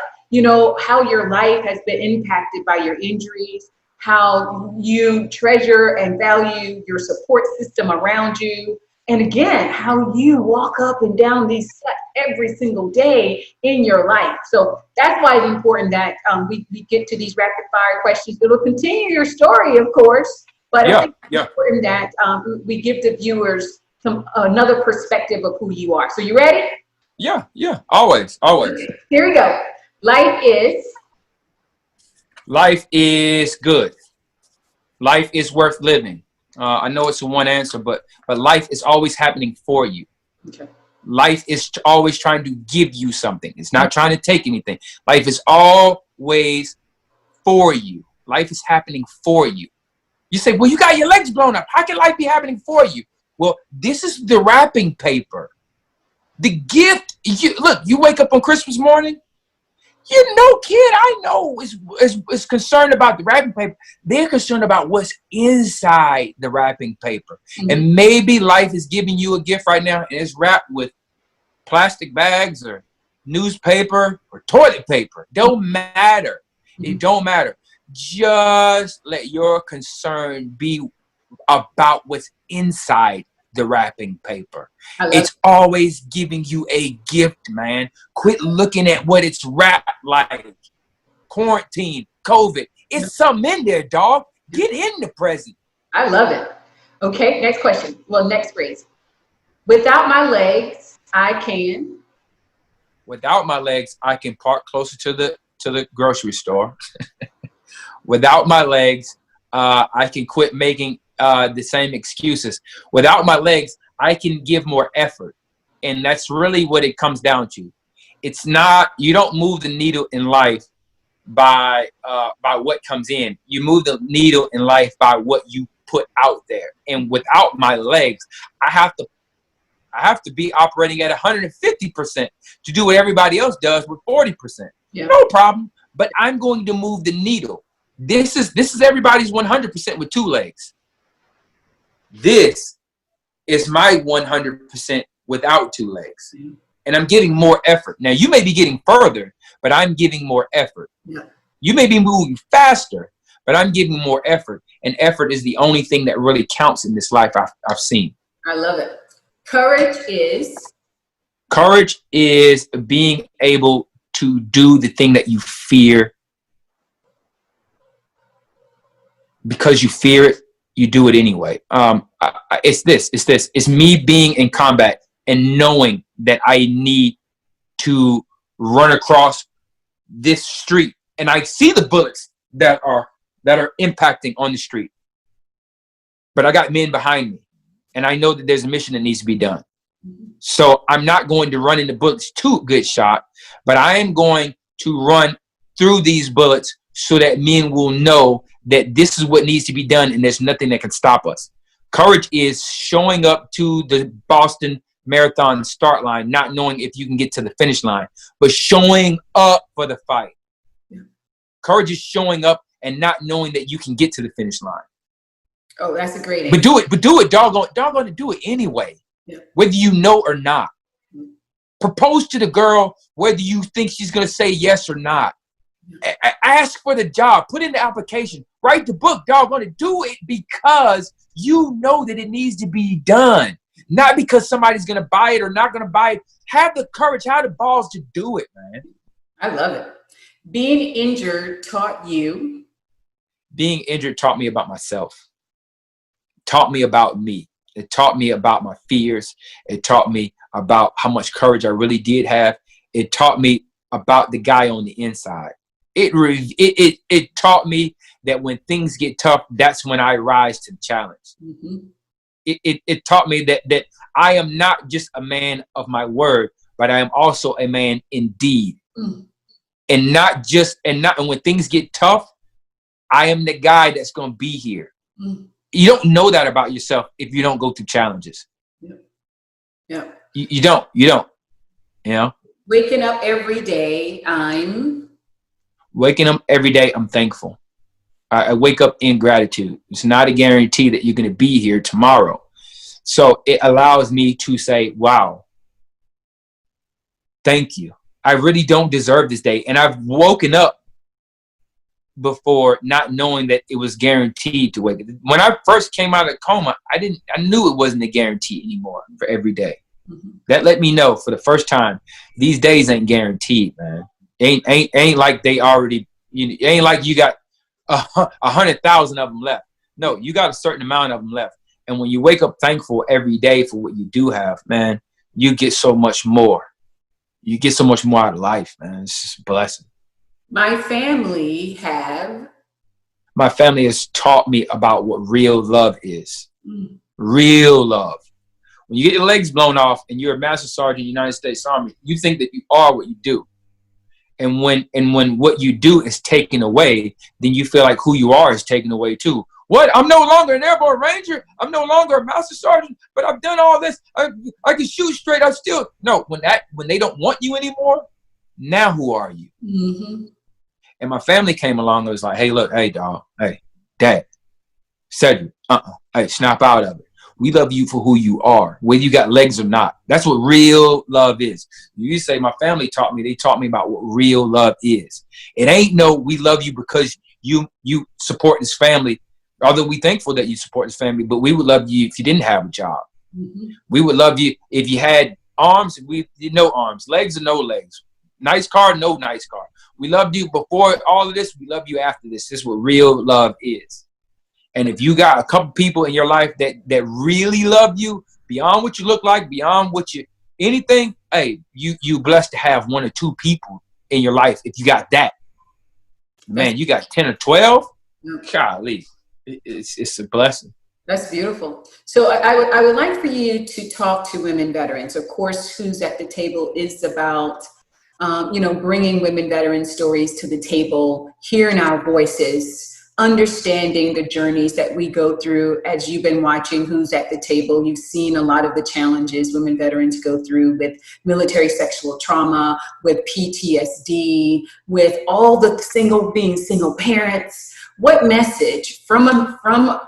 Speaker 2: how your life has been impacted by your injuries, how you treasure and value your support system around you. And again, how you walk up and down these steps every single day in your life. So that's why it's important that we get to these rapid fire questions. It'll continue your story, of course, but I think it's important that we give the viewers another perspective of who you are. So you ready?
Speaker 3: Yeah, always.
Speaker 2: Here we go. Life is
Speaker 3: good. Life is worth living. I know it's a one answer, but life is always happening for you.
Speaker 2: Okay.
Speaker 3: Life is always trying to give you something. It's not trying to take anything. Life is always for you. Life is happening for you. You say, well, you got your legs blown up. How can life be happening for you? Well, this is the wrapping paper. The gift, look, you wake up on Christmas morning, no kid I know is concerned about the wrapping paper. They're concerned about what's inside the wrapping paper. Mm-hmm. And maybe life is giving you a gift right now, and it's wrapped with plastic bags or newspaper or toilet paper. Don't matter. Mm-hmm. It don't matter. Just let your concern be about what's inside the wrapping paper. It's always giving you a gift, man. Quit looking at what it's wrapped like. Quarantine, COVID. It's something in there, dog. Get in the present.
Speaker 2: I love it. Okay, next question. Well, next phrase. Without my legs, I can.
Speaker 3: Without my legs, I can park closer to the grocery store. Without my legs, I can quit making the same excuses. Without my legs, I can give more effort. And that's really what it comes down to. It's not, you don't move the needle in life by what comes in. You move the needle in life by what you put out there. And without my legs, I have to be operating at 150% to do what everybody else does with 40%. Yeah. No problem. But I'm going to move the needle. This is everybody's 100% with two legs. This is my 100% without two legs. Mm-hmm. And I'm giving more effort. Now, you may be getting further, but I'm giving more effort. Yeah. You may be moving faster, but I'm giving more effort. And effort is the only thing that really counts in this life I've seen.
Speaker 2: I love it. Courage
Speaker 3: is being able to do the thing that you fear. Because you fear it, you do it anyway. It's me being in combat and knowing that I need to run across this street, and I see the bullets that are impacting on the street, but I got men behind me, and I know that there's a mission that needs to be done. So I'm not going to run into bullets to good shot, but I am going to run through these bullets so that men will know that this is what needs to be done and there's nothing that can stop us. Courage is showing up to the Boston Marathon start line, not knowing if you can get to the finish line, but showing up for the fight. Yeah. Courage is showing up and not knowing that you can get to the finish line.
Speaker 2: Oh, that's a great
Speaker 3: answer. But do it, doggone to do it anyway, yeah. Whether you know or not. Mm-hmm. Propose to the girl whether you think she's going to say yes or not. Ask for the job, put in the application, write the book, doggone it. Do it because you know that it needs to be done, not because somebody's going to buy it or not going to buy it. Have the courage, have the balls to do it, man.
Speaker 2: I love it. Being injured taught you?
Speaker 3: Being injured taught me about myself, taught me about me. It taught me about my fears. It taught me about how much courage I really did have. It taught me about the guy on the inside. It taught me that when things get tough, that's when I rise to the challenge. Mm-hmm. It taught me that I am not just a man of my word, but I am also a man indeed. Mm. And when things get tough, I am the guy that's going to be here. Mm. You don't know that about yourself if you don't go through challenges. Yeah. You don't. You know?
Speaker 2: Waking up every day, I'm
Speaker 3: thankful. I wake up in gratitude. It's not a guarantee that you're going to be here tomorrow. So it allows me to say, wow, thank you. I really don't deserve this day. And I've woken up before not knowing that it was guaranteed to wake up. When I first came out of coma, I knew it wasn't a guarantee anymore for every day. Mm-hmm. That let me know for the first time, these days ain't guaranteed, man. Ain't like they already, it ain't like you got 100,000 of them left. No, you got a certain amount of them left. And when you wake up thankful every day for what you do have, man, you get so much more. You get so much more out of life, man. It's just a blessing.
Speaker 2: My family
Speaker 3: has taught me about what real love is. Mm. Real love. When you get your legs blown off and you're a master sergeant in the United States Army, you think that you are what you do. And when what you do is taken away, then you feel like who you are is taken away too. What? I'm no longer an airborne ranger. I'm no longer a master sergeant, but I've done all this. I can shoot straight. I'm still no. When they don't want you anymore, now who are you? Mm-hmm. And my family came along and was like, hey, look, hey, dog, hey, dad, Cedric, hey, snap out of it. We love you for who you are, whether you got legs or not. That's what real love is. You say my family taught me. They taught me about what real love is. It ain't no we love you because you support this family. Although we thankful that you support this family, but we would love you if you didn't have a job. Mm-hmm. We would love you if you had arms and no arms, legs or no legs, nice car, no nice car. We loved you before all of this. We love you after this. This is what real love is. And if you got a couple people in your life that really love you beyond what you look like, beyond what you anything, hey, you blessed to have 1 or 2 people in your life. If you got that, man, you got 10 or 12. Golly, it's a blessing.
Speaker 2: That's beautiful. So I would like for you to talk to women veterans. Of course, Who's at the Table is about bringing women veteran stories to the table, hearing our voices, understanding the journeys that we go through. As you've been watching Who's at the Table, you've seen a lot of the challenges women veterans go through with military sexual trauma, with PTSD, with all the single parents. What message from a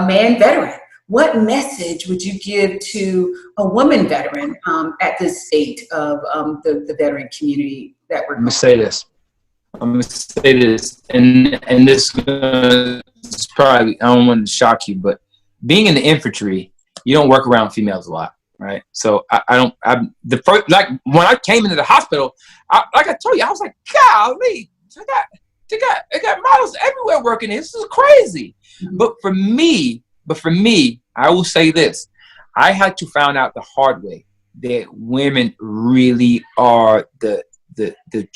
Speaker 2: man veteran, what message would you give to a woman veteran at this state of the veteran community that we're
Speaker 3: I'm going to say this, and this is probably, I don't want to shock you, but being in the infantry, you don't work around females a lot, right? So when I came into the hospital, like I told you, I was like, golly, I got models everywhere working here. This is crazy. Mm-hmm. But for me, I will say this. I had to find out the hard way that women really are the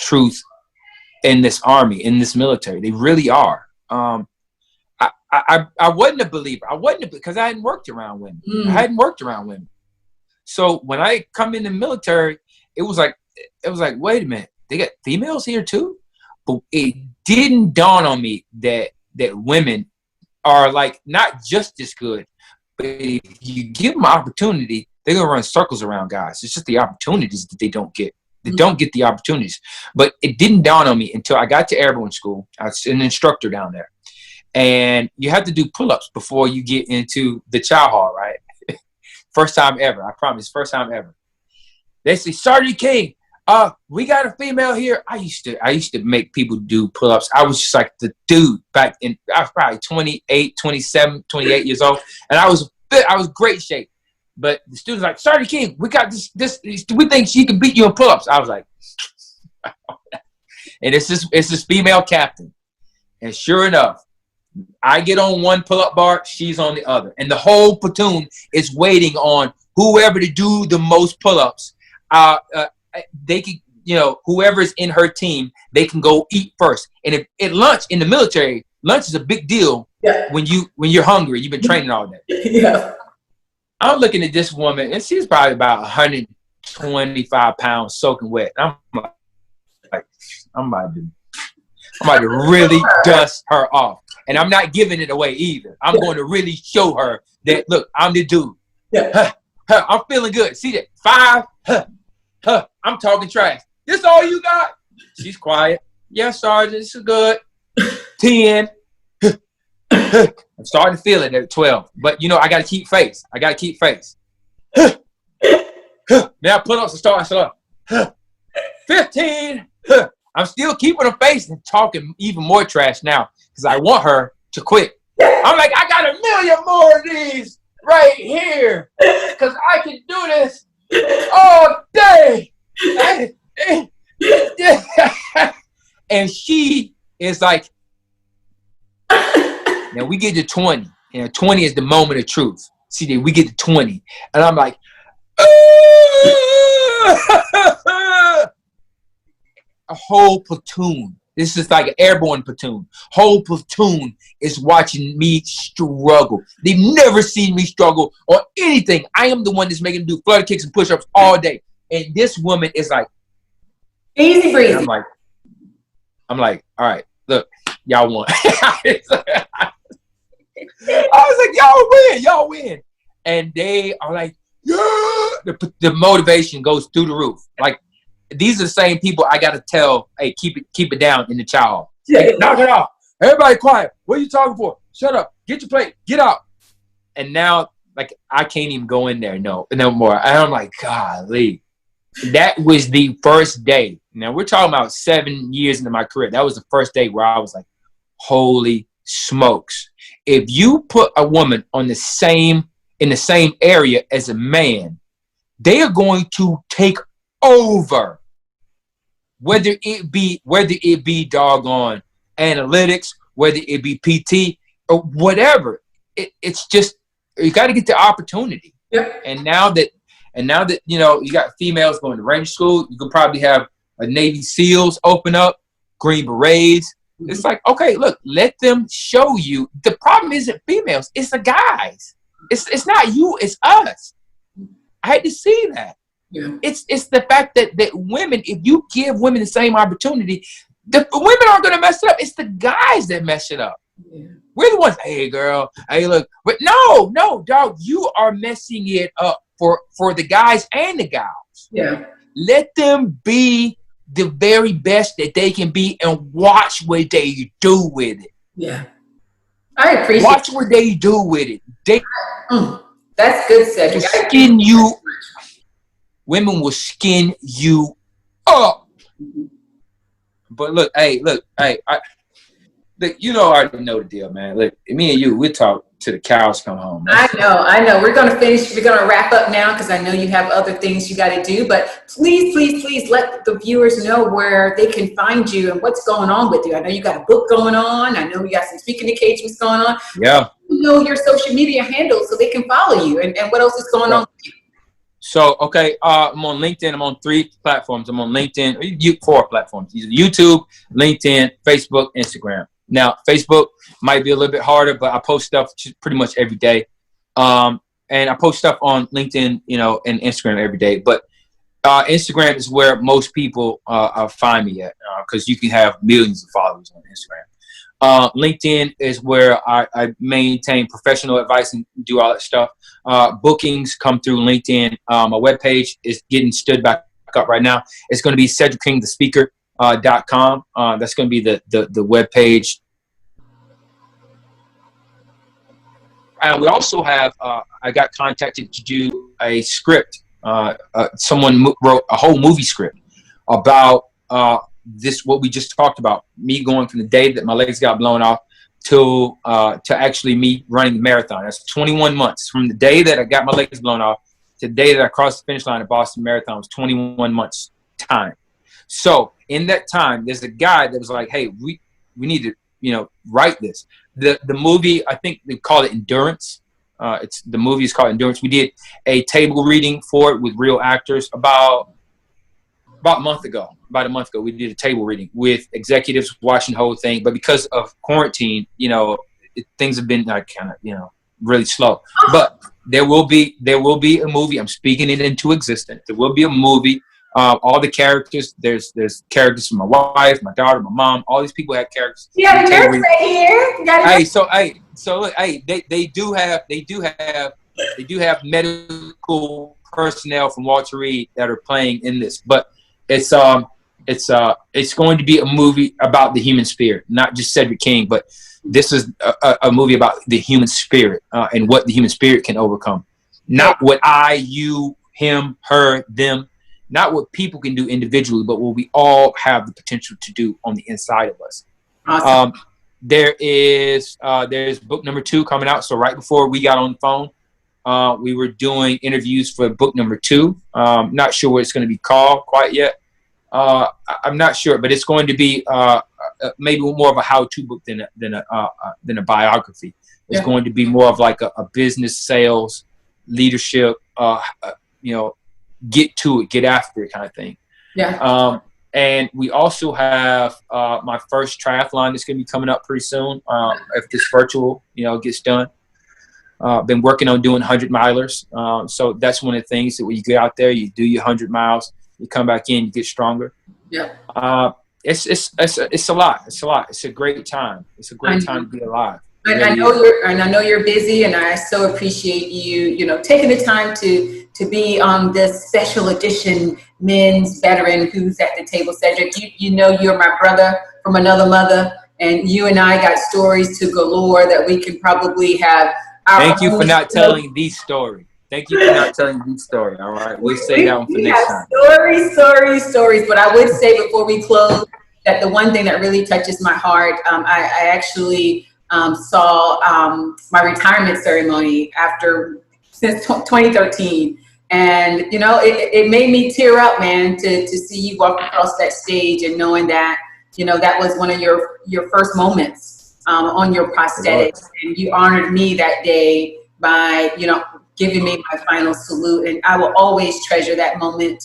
Speaker 3: truth in this army, in this military. They really are. I wasn't a believer. Because I hadn't worked around women. I hadn't worked around women. So when I come in the military, it was like, wait a minute, they got females here too? But it didn't dawn on me that women are like not just as good, but if you give them opportunity, they're gonna run circles around guys. It's just the opportunities that they don't get. They don't get the opportunities. But it didn't dawn on me until I got to airborne school. I was an instructor down there. And you have to do pull-ups before you get into the chow hall, right? First time ever. I promise, first time ever. They say, Sergeant King, we got a female here. I used to make people do pull-ups. I was just like the dude back in, I was probably 28, 27, 28 years old. And I was great shape. But the student's like, Sergeant King, we got this, we think she can beat you in pull-ups. I was like, and it's this female captain. And sure enough, I get on one pull-up bar, she's on the other. And the whole platoon is waiting on whoever to do the most pull-ups. They can, whoever's in her team, they can go eat first. And if at lunch in the military, lunch is a big deal. Yeah. When you're hungry, you've been training all day. Yeah. I'm looking at this woman, and she's probably about 125 pounds soaking wet. I'm about to really dust her off. And I'm not giving it away either. I'm going to really show her that, look, I'm the dude. Yeah. I'm feeling good. See that? 5. I'm talking trash. This all you got? She's quiet. Yes, Sergeant, this is good. 10. I'm starting to feel it at 12. But, I got to keep face. Now pull-ups and start. 15. I'm still keeping her face and talking even more trash now because I want her to quit. I'm like, I got 1 million more of these right here because I can do this all day. And she is like, now we get to 20. 20 is the moment of truth. See, we get to 20. And I'm like, a whole platoon This is like an airborne platoon. Whole platoon is watching me struggle. They've never seen me struggle or anything. I am the one that's making them do flutter kicks and push-ups all day. And this woman is like,
Speaker 2: easy breezy.
Speaker 3: I'm like, all right, look, y'all won. I was like, y'all win. And they are like, yeah. The motivation goes through the roof. Like, these are the same people I got to tell, hey, keep it down in the chow hall. Hey, knock it off. Everybody quiet. What are you talking for? Shut up. Get your plate. Get out. And now, like, I can't even go in there no more. And I'm like, golly. That was the first day. Now, we're talking about 7 years into my career. That was the first day where I was like, holy smokes. If you put a woman in the same area as a man, they are going to take over. Whether it be doggone analytics, whether it be PT or whatever. It's just, you got to get the opportunity.
Speaker 2: Yep.
Speaker 3: And now that you got females going to Ranger School, you could probably have a Navy SEALs open up, Green Berets. Mm-hmm. It's like, okay, look, let them show you. The problem isn't females, it's the guys. It's not you, it's us. I had to see that. Yeah. It's the fact that women, if you give women the same opportunity, the women aren't going to mess it up. It's the guys that mess it up. Yeah. We're the ones, hey, girl, hey, look. But no, dog, you are messing it up for the guys and the gals.
Speaker 2: Yeah.
Speaker 3: Let them be the very best that they can be and watch what they do with it.
Speaker 2: Yeah. I appreciate
Speaker 3: Watch what they do with it.
Speaker 2: That's good, Cedric.
Speaker 3: Skin you. Women will skin you up. But look, you know, I already know the deal, man. Look, me and you, we talk till the cows come home.
Speaker 2: I know. We're going to finish. We're going to wrap up now because I know you have other things you got to do. But please let the viewers know where they can find you and what's going on with you. I know you got a book going on. I know you got some speaking engagements going on.
Speaker 3: Yeah.
Speaker 2: You know your social media handles so they can follow you and what else is going on with you.
Speaker 3: So, okay, I'm on LinkedIn. I'm on 3 platforms. I'm on LinkedIn, 4 platforms. YouTube, LinkedIn, Facebook, Instagram. Now, Facebook might be a little bit harder, but I post stuff pretty much every day. And I post stuff on LinkedIn, and Instagram every day. But Instagram is where most people find me at because you can have millions of followers on Instagram. LinkedIn is where I maintain professional advice and do all that stuff. Bookings come through LinkedIn. My webpage is getting stood back up right now. It's going to be CedricKingTheSpeaker.com. That's going to be the webpage. And we also have, I got contacted to do a script. Someone wrote a whole movie script about what we just talked about, me going from the day that my legs got blown off to actually me running the marathon. That's 21 months. From the day that I got my legs blown off to the day that I crossed the finish line at Boston Marathon was 21 months time. So in that time, there's a guy that was like, hey, we need to, write this. The movie, I think they call it Endurance. The movie is called Endurance. We did a table reading for it with real actors about a month ago, we did a table reading with executives watching the whole thing. But because of quarantine, things have been really slow. But there will be a movie. I'm speaking it into existence. There will be a movie. All the characters. There's characters from my wife, my daughter, my mom. All these people have characters.
Speaker 2: Yeah, the nurse right here.
Speaker 3: So look, they do have medical personnel from Walter Reed that are playing in this, but it's going to be a movie about the human spirit, not just Cedric King, but this is a movie about the human spirit and what the human spirit can overcome. Not what I, you, him, her, them, not what people can do individually, but what we all have the potential to do on the inside of us. Awesome. There's book number 2 coming out. So right before we got on the phone, we were doing interviews for book number 2. Not sure what it's going to be called quite yet. I'm not sure, but it's going to be maybe more of a how-to book than a biography. It's going to be more of like a business, sales, leadership, get to it, get after it kind of thing. Yeah. And we also have my first triathlon that's going to be coming up pretty soon. If this virtual, gets done. Been working on doing 100 milers. So that's one of the things that when you get out there, you do your 100 miles, you come back in, you get stronger.
Speaker 2: Yeah.
Speaker 3: It's a lot. It's a lot. It's a great time. It's a great time to be alive.
Speaker 2: And I know you're busy, and I so appreciate you, taking the time to be on this special edition men's veteran who's at the table. Cedric, you're my brother from another mother, and you and I got stories to galore that we can probably have.
Speaker 3: Thank you for not telling the story. Thank you for not telling the story. All right, we'll say that one for next time.
Speaker 2: Stories. But I would say before we close that the one thing that really touches my heart, I actually saw my retirement ceremony since 2013, and it made me tear up, man, to see you walk across that stage and knowing that that was one of your first moments on your prosthetics, and you honored me that day by giving me my final salute, and I will always treasure that moment.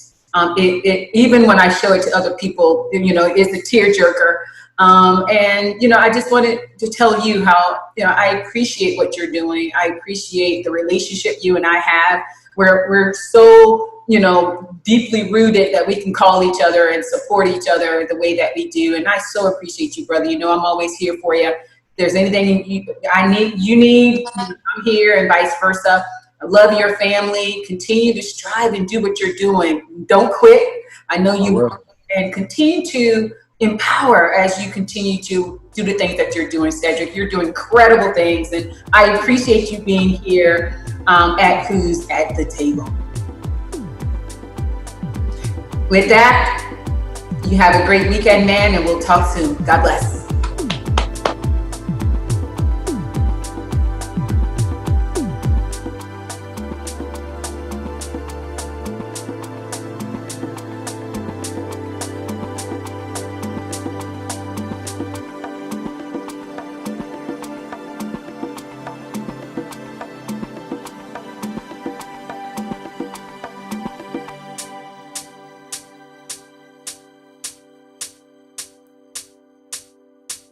Speaker 2: Even when I show it to other people, it's a tearjerker. And I just wanted to tell you how I appreciate what you're doing. I appreciate the relationship you and I have, where we're so deeply rooted that we can call each other and support each other the way that we do. And I so appreciate you, brother. I'm always here for you. If there's anything you need, I'm here, and vice versa. I love your family. Continue to strive and do what you're doing. Don't quit. I know you will. And continue to empower as you continue to do the things that you're doing, Cedric. You're doing incredible things, and I appreciate you being here at Who's at the Table. With that, you have a great weekend, man, and we'll talk soon. God bless.